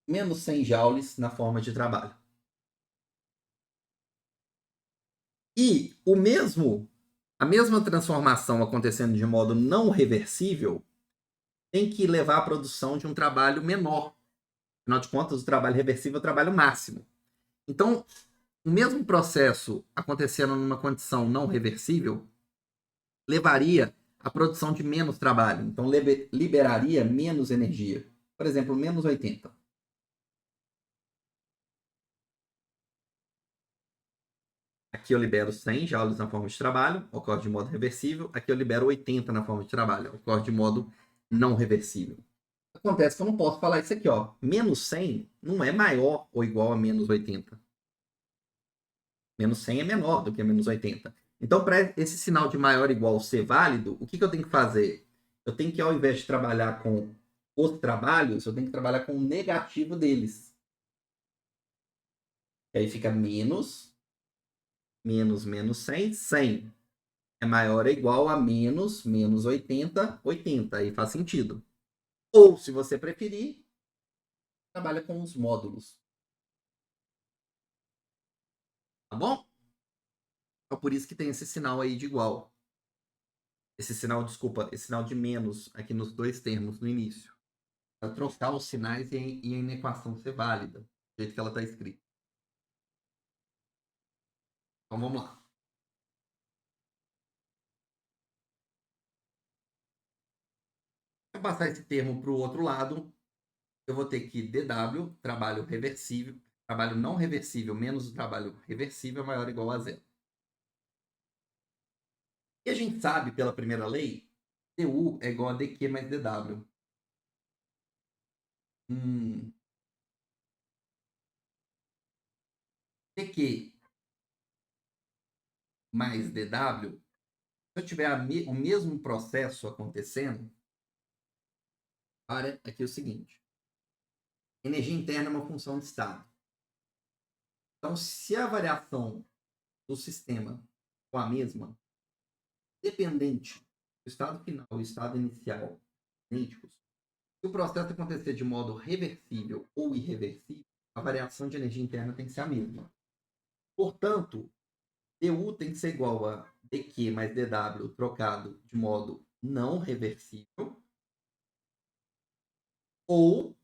menos 100 joules na forma de trabalho. E a mesma transformação acontecendo de modo não reversível tem que levar à produção de um trabalho menor. Afinal de contas, o trabalho reversível é o trabalho máximo. Então, o mesmo processo acontecendo numa condição não reversível levaria à produção de menos trabalho. Então, liberaria menos energia. Por exemplo, menos 80. Aqui eu libero 100 joules na forma de trabalho, ocorre de modo reversível. Aqui eu libero 80 na forma de trabalho, ocorre de modo não reversível. Acontece que eu não posso falar isso aqui, ó. Menos 100 não é maior ou igual a menos 80. Menos 100 é menor do que menos 80. Então, para esse sinal de maior ou igual ser válido, o que eu tenho que fazer? Eu tenho que, ao invés de trabalhar com os trabalhos, eu tenho que trabalhar com o negativo deles. E aí fica menos 100, 100 é maior ou igual a menos 80, 80. Aí faz sentido. Ou, se você preferir, trabalha com os módulos. Tá bom? Então, por isso que tem esse sinal aí de igual. Esse sinal, desculpa, esse sinal de menos aqui nos dois termos no início. Para trocar os sinais e a inequação ser válida, do jeito que ela está escrita. Então vamos lá. Para passar esse termo para o outro lado, eu vou ter que dw, trabalho reversível, trabalho não reversível menos o trabalho reversível é maior ou igual a zero. E a gente sabe, pela primeira lei, du é igual a dq mais dw. Dq mais dw, se eu tiver o mesmo processo acontecendo, para aqui o seguinte. Energia interna é uma função de estado. Então, se a variação do sistema for a mesma, dependente do estado final e estado inicial idênticos, se o processo acontecer de modo reversível ou irreversível, a variação de energia interna tem que ser a mesma. Portanto, du tem que ser igual a dq mais dw trocado de modo não reversível ou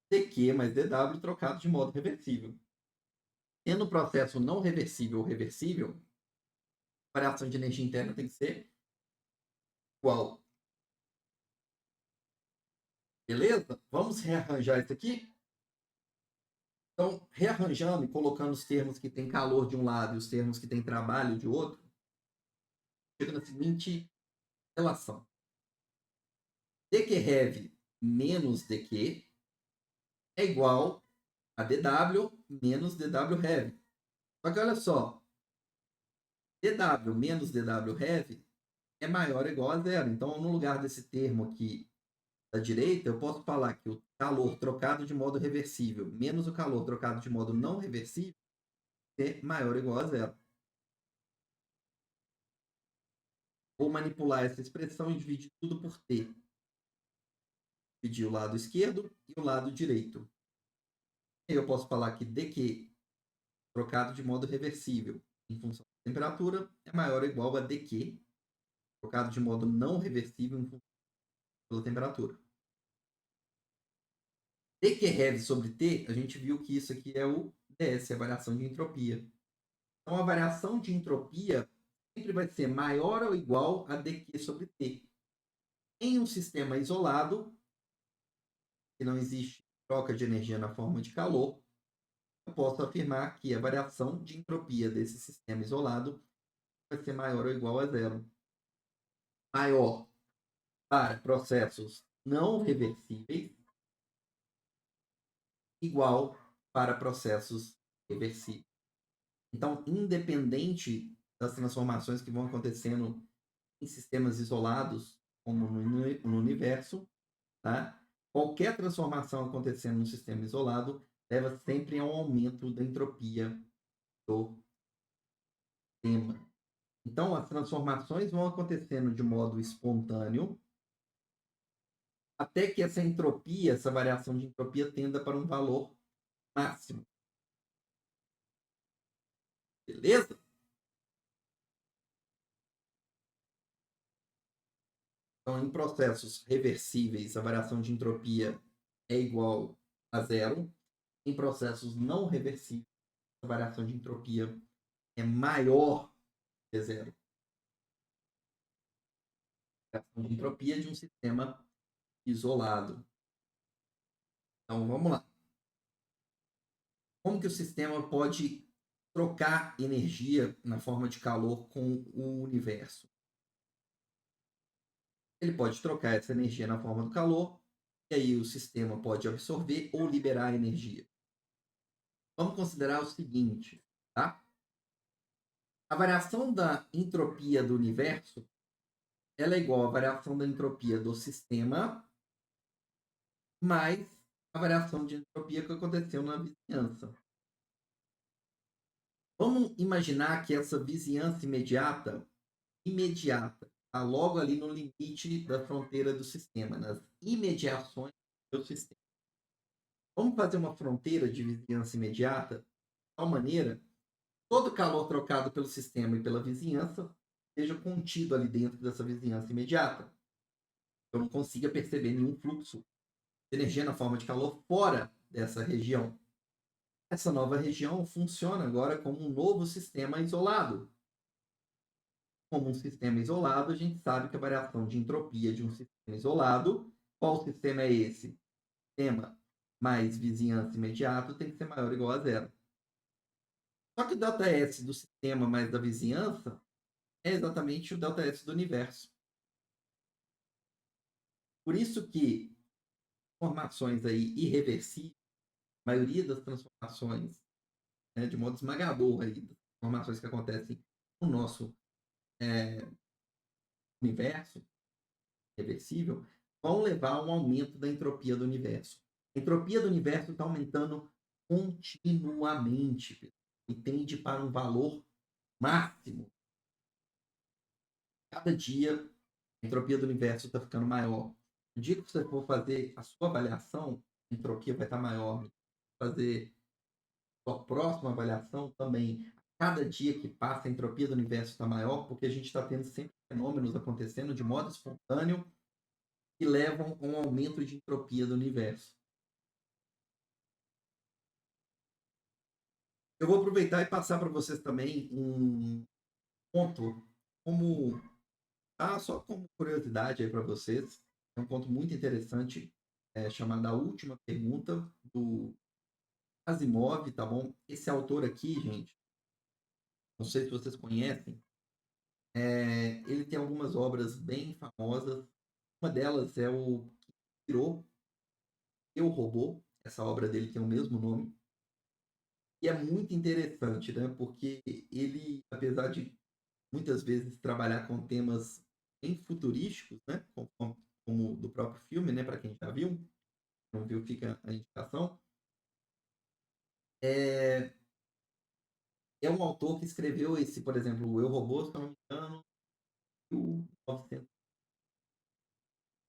dq mais dw trocado de modo reversível. Tendo o processo não reversível ou reversível, a variação de energia interna tem que ser igual. Beleza? Vamos rearranjar isso aqui? Então, rearranjando e colocando os termos que tem calor de um lado e os termos que tem trabalho de outro, chega na seguinte relação. dqrev menos dq é igual a dw menos dwrev. Só que olha só, dw menos dwrev é maior ou igual a zero. Então, no lugar desse termo aqui da direita, eu posso falar que o calor trocado de modo reversível menos o calor trocado de modo não reversível é maior ou igual a zero. Vou manipular essa expressão e dividir tudo por t. Dividir o lado esquerdo e o lado direito. Eu posso falar que dq trocado de modo reversível em função da temperatura é maior ou igual a dq trocado de modo não reversível em função da temperatura. dq sobre t, a gente viu que isso aqui é o ds, a variação de entropia. Então, a variação de entropia sempre vai ser maior ou igual a dq sobre t. Em um sistema isolado, que não existe troca de energia na forma de calor, eu posso afirmar que a variação de entropia desse sistema isolado vai ser maior ou igual a zero. Maior para processos não reversíveis, igual para processos reversíveis. Então, independente das transformações que vão acontecendo em sistemas isolados, como no universo, tá? Qualquer transformação acontecendo no sistema isolado leva sempre a um aumento da entropia do sistema. Então, as transformações vão acontecendo de modo espontâneo, até que essa entropia, essa variação de entropia, tenda para um valor máximo. Beleza? Então, em processos reversíveis, a variação de entropia é igual a zero. Em processos não reversíveis, a variação de entropia é maior que zero. A variação de entropia de um sistema isolado. Então, vamos lá. Como que o sistema pode trocar energia na forma de calor com o universo? Ele pode trocar essa energia na forma do calor, e aí o sistema pode absorver ou liberar energia. Vamos considerar o seguinte, tá? A variação da entropia do universo ela é igual à variação da entropia do sistema mais a variação de entropia que aconteceu na vizinhança. Vamos imaginar que essa vizinhança imediata está logo ali no limite da fronteira do sistema, nas imediações do sistema. Vamos fazer uma fronteira de vizinhança imediata de tal maneira que todo o calor trocado pelo sistema e pela vizinhança seja contido ali dentro dessa vizinhança imediata. Eu não consiga perceber nenhum fluxo de energia na forma de calor fora dessa região. Essa nova região funciona agora como um novo sistema isolado. Como um sistema isolado, a gente sabe que a variação de entropia de um sistema isolado, qual sistema é esse? Sistema mais vizinhança imediato tem que ser maior ou igual a zero. Só que o ΔS do sistema mais da vizinhança é exatamente o ΔS do universo. Por isso que transformações aí irreversíveis, a maioria das transformações, né, de modo esmagador aí, das transformações que acontecem no nosso universo reversível, vão levar a um aumento da entropia do universo. A entropia do universo está aumentando continuamente e tende para um valor máximo. Cada dia, a entropia do universo está ficando maior. No dia que você for fazer a sua avaliação, a entropia vai estar maior. Fazer a sua próxima avaliação também. Cada dia que passa, a entropia do universo está maior, porque a gente está tendo sempre fenômenos acontecendo de modo espontâneo que levam a um aumento de entropia do universo. Eu vou aproveitar e passar para vocês também um ponto como só como curiosidade aí para vocês, é um ponto muito interessante, chamado A Última Pergunta, do Asimov, tá bom? Esse autor aqui, gente, não sei se vocês conhecem, ele tem algumas obras bem famosas. Uma delas é o que criou Eu, Robô. Essa obra dele tem o mesmo nome. E é muito interessante, né? Porque ele, apesar de muitas vezes trabalhar com temas bem futurísticos, né? Como do próprio filme, né? Para quem já viu, não viu, fica a indicação. É um autor que escreveu esse, por exemplo, o Eu, Robô, se eu não me engano, em 1900.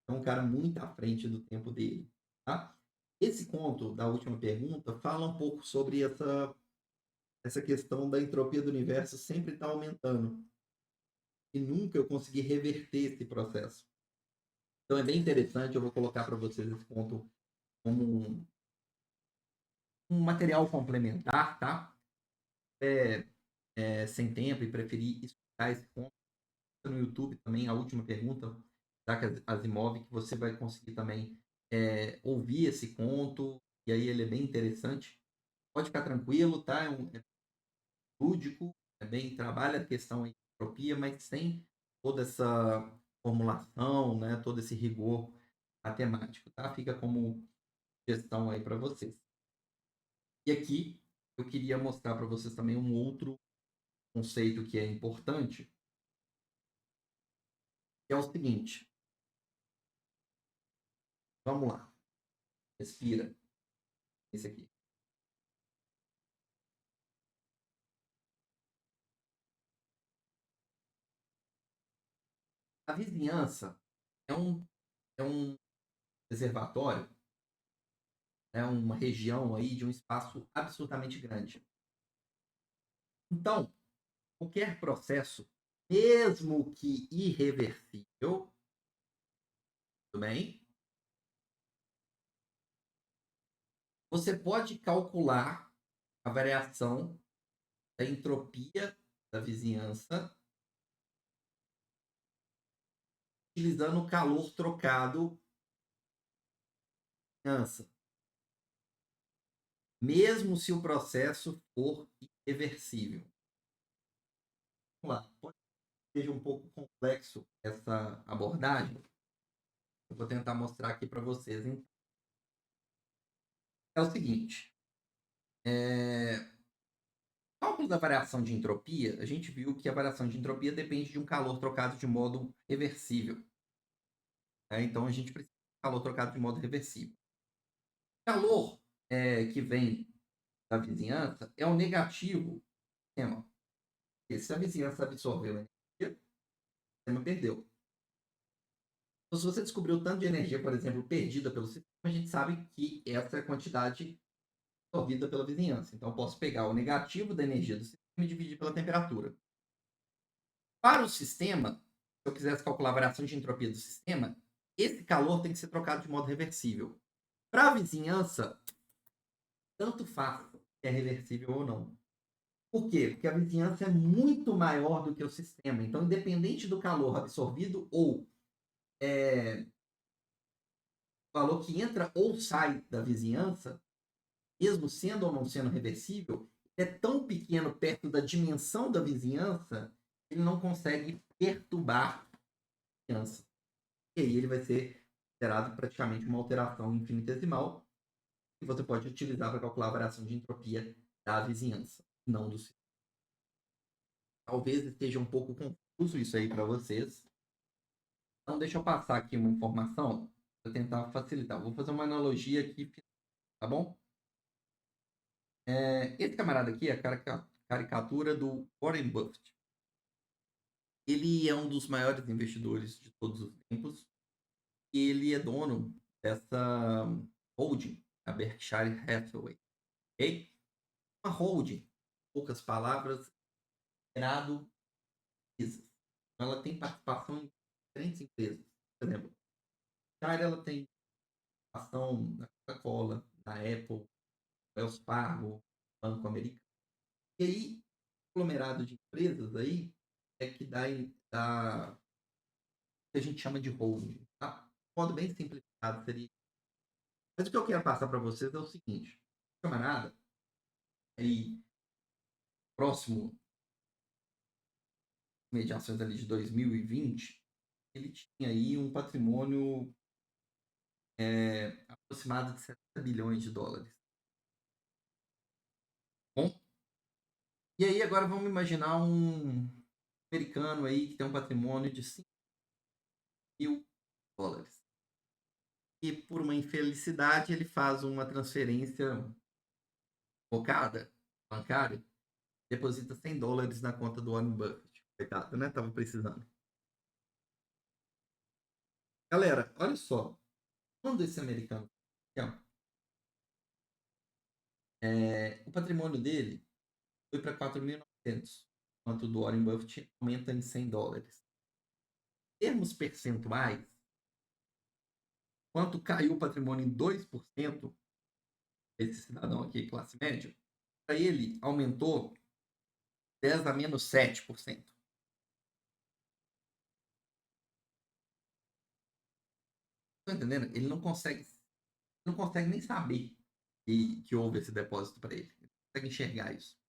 É um cara muito à frente do tempo dele, tá? Esse conto da última pergunta fala um pouco sobre essa questão da entropia do universo sempre estar aumentando. E nunca eu consegui reverter esse processo. Então é bem interessante, eu vou colocar para vocês esse conto como um material complementar, tá? Sem tempo e preferir estudar esse conto no YouTube também, a última pergunta, da Asimov, que você vai conseguir também ouvir esse conto, e aí ele é bem interessante. Pode ficar tranquilo, tá? É lúdico, trabalha a questão de entropia, mas sem toda essa formulação, né? Todo esse rigor matemático, tá? Fica como questão aí para vocês. E aqui eu queria mostrar para vocês também um outro conceito que é importante, que é o seguinte. Vamos lá. Respira. Esse aqui. A vizinhança é um reservatório, é uma região aí de um espaço absolutamente grande. Então, qualquer processo, mesmo que irreversível, tudo bem? Você pode calcular a variação da entropia da vizinhança utilizando o calor trocado da vizinhança, mesmo se o processo for irreversível. Vamos lá. Pode que seja um pouco complexo essa abordagem. Eu vou tentar mostrar aqui para vocês. Hein? É o seguinte. Cálculo da variação de entropia, a gente viu que a variação de entropia depende de um calor trocado de modo reversível. Né? Então, a gente precisa de calor trocado de modo reversível. O calor que vem da vizinhança é o negativo do sistema. Porque se a vizinhança absorveu a energia, o sistema perdeu. Então, se você descobriu o tanto de energia, por exemplo, perdida pelo sistema, a gente sabe que essa é a quantidade absorvida pela vizinhança. Então, eu posso pegar o negativo da energia do sistema e dividir pela temperatura. Para o sistema, se eu quisesse calcular a variação de entropia do sistema, esse calor tem que ser trocado de modo reversível. Para a vizinhança, tanto faz se é reversível ou não. Por quê? Porque a vizinhança é muito maior do que o sistema. Então, independente do calor absorvido ou valor que entra ou sai da vizinhança, mesmo sendo ou não sendo reversível, é tão pequeno perto da dimensão da vizinhança, que ele não consegue perturbar a vizinhança. E aí ele vai ser considerado praticamente uma alteração infinitesimal que você pode utilizar para calcular a variação de entropia da vizinhança, não do sistema. Talvez esteja um pouco confuso isso aí para vocês. Então, deixa eu passar aqui uma informação para tentar facilitar. Vou fazer uma analogia aqui, tá bom? Esse camarada aqui é a caricatura do Warren Buffett. Ele é um dos maiores investidores de todos os tempos e ele é dono dessa holding, a Berkshire Hathaway. Ok? Uma holding, em poucas palavras, gerado empresas. Ela tem participação em diferentes empresas. Por exemplo, a Berkshire ela tem ação na Coca-Cola, na Apple, Wells Fargo, Banco Americano. E aí, o aglomerado de empresas aí é que dá o que a gente chama de holding. Tá? De modo bem simplificado seria. Mas o que eu quero passar para vocês é o seguinte: o camarada, aí, próximo mediações ali de 2020, ele tinha aí um patrimônio aproximado de 70 bilhões de dólares. Bom, e aí agora vamos imaginar um americano aí que tem um patrimônio de 5 mil dólares. E por uma infelicidade ele faz uma transferência focada, bancária, deposita 100 dólares na conta do Warren Buffett. Coitado, né? Tava precisando. Galera, olha só. Quando esse americano O patrimônio dele foi para 4.900, enquanto o do Warren Buffett aumenta em $100. Em termos percentuais, quanto caiu o patrimônio em 2%, esse cidadão aqui, classe média, para ele aumentou 10 a menos 7%. Tá entendendo? Ele não consegue nem saber que houve esse depósito para ele. Ele não consegue enxergar isso.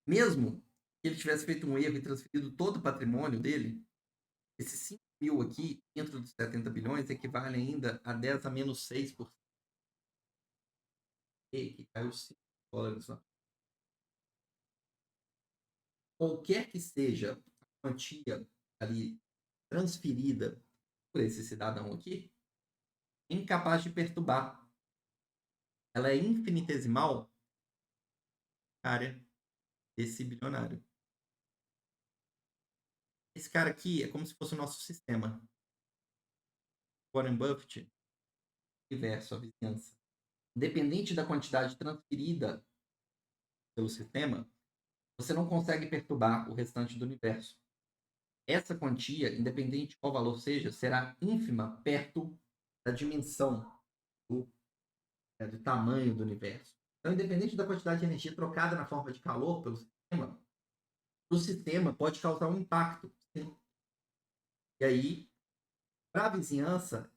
Mesmo que ele tivesse feito um erro e transferido todo o patrimônio dele, esses 5 mil aqui, dentro dos 70 bilhões, equivale ainda a 10 a menos 6%, que caiu $5. Qualquer que seja a quantia ali transferida por esse cidadão aqui, é incapaz de perturbar. Ela é infinitesimal a área desse bilionário. Esse cara aqui é como se fosse o nosso sistema. Warren Buffett, universo, a vizinhança. Independente da quantidade transferida pelo sistema, você não consegue perturbar o restante do universo. Essa quantia, independente de qual valor seja, será ínfima perto da dimensão do tamanho do universo. Então, independente da quantidade de energia trocada na forma de calor pelo sistema, o sistema pode causar um impacto. Sim. E aí, para a vizinhança,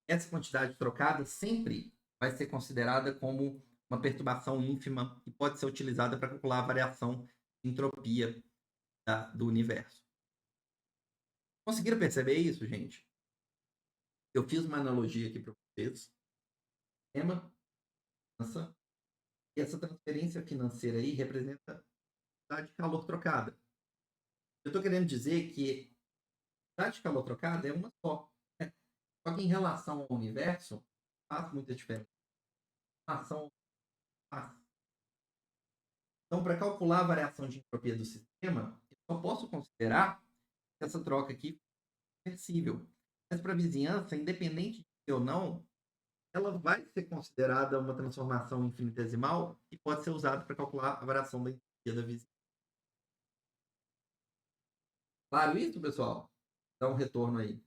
essa quantidade trocada sempre vai ser considerada como uma perturbação ínfima e pode ser utilizada para calcular a variação de entropia do universo. Conseguiram perceber isso, gente? Eu fiz uma analogia aqui para vocês. Tema, e essa transferência financeira aí representa a quantidade de calor trocada. Eu estou querendo dizer que a quantidade de calor trocada é uma só. Né? Só que em relação ao universo, faz muita diferença. Em relação faz. Então, para calcular a variação de entropia do sistema, eu só posso considerar essa troca aqui reversível. Mas para a vizinhança, independente de ser ou não, ela vai ser considerada uma transformação infinitesimal e pode ser usada para calcular a variação da entropia da vizinhança. Claro isso, pessoal? Dá um retorno aí.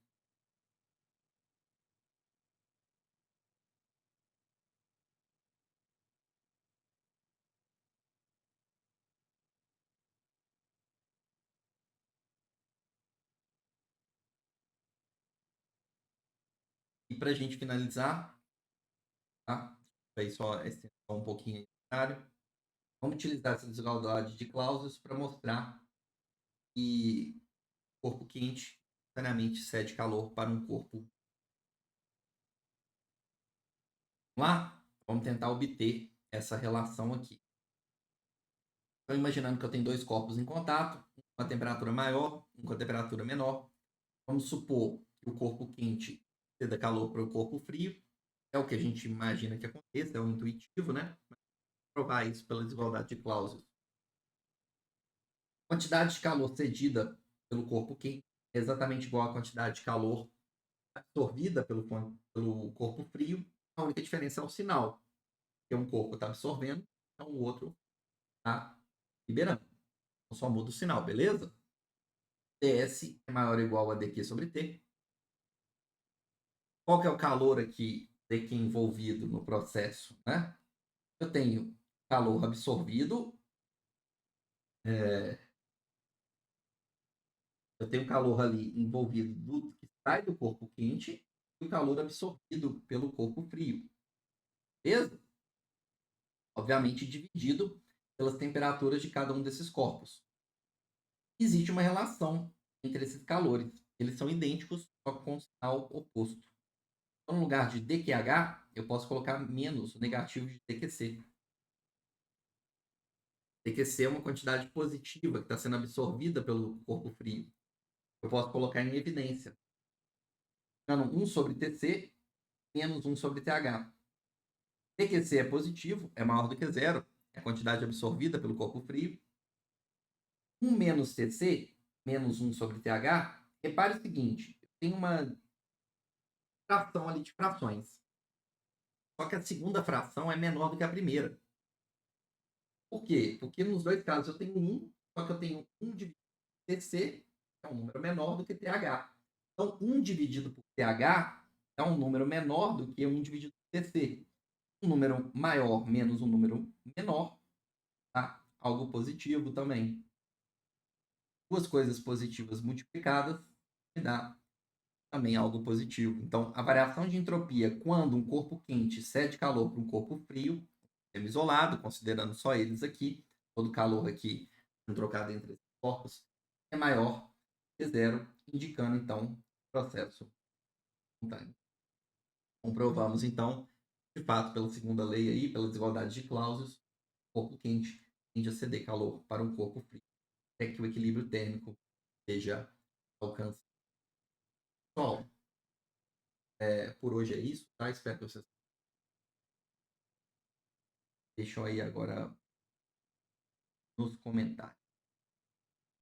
E para a gente finalizar, tá? Aí só um pouquinho aí, vamos utilizar essa desigualdade de Clausius para mostrar que corpo quente instantaneamente cede calor para um corpo. Vamos lá? Vamos tentar obter essa relação aqui. Então, imaginando que eu tenho dois corpos em contato, um com a temperatura maior, um com a temperatura menor. Vamos supor que o corpo quente ceda calor para o corpo frio. É o que a gente imagina que aconteça, é o intuitivo, né? Mas provar isso pela desigualdade de Clausius. A quantidade de calor cedida pelo corpo quente é exatamente igual à quantidade de calor absorvida pelo corpo frio. A única diferença é o sinal, que um corpo está absorvendo, então o outro está liberando. Então só muda o sinal, beleza? TS é maior ou igual a dQ sobre T. Qual que é o calor aqui daqui envolvido no processo, né? Eu tenho calor absorvido, é, eu tenho calor ali envolvido que sai do corpo quente e o calor absorvido pelo corpo frio, beleza? Obviamente dividido pelas temperaturas de cada um desses corpos. Existe uma relação entre esses calores, eles são idênticos, só com o sinal oposto. Então, no lugar de dQH, eu posso colocar menos o negativo de dQc. dQc é uma quantidade positiva que está sendo absorvida pelo corpo frio. Eu posso colocar em evidência. Ficando 1 sobre Tc menos 1 sobre Th. dQc é positivo, é maior do que zero, é a quantidade absorvida pelo corpo frio. 1 menos Tc menos 1 sobre Th. Repare o seguinte, tem uma fração ali de frações. Só que a segunda fração é menor do que a primeira. Por quê? Porque nos dois casos eu tenho 1, só que eu tenho 1 dividido por TC, é um número menor do que TH. Então, 1 dividido por TH é um número menor do que 1 dividido por TC. Um número maior menos um número menor, tá? Algo positivo também. Duas coisas positivas multiplicadas me dá também algo positivo. Então, a variação de entropia quando um corpo quente cede calor para um corpo frio, semi-isolado, considerando só eles aqui, todo calor aqui trocado entre esses corpos, é maior que zero, indicando, então, processo espontâneo. Comprovamos, então, de fato, pela segunda lei aí, pela desigualdade de Clausius, o corpo quente tende a ceder calor para um corpo frio, até que o equilíbrio térmico seja alcançado. Pessoal, por hoje é isso, tá? Espero que vocês deixem aí agora nos comentários.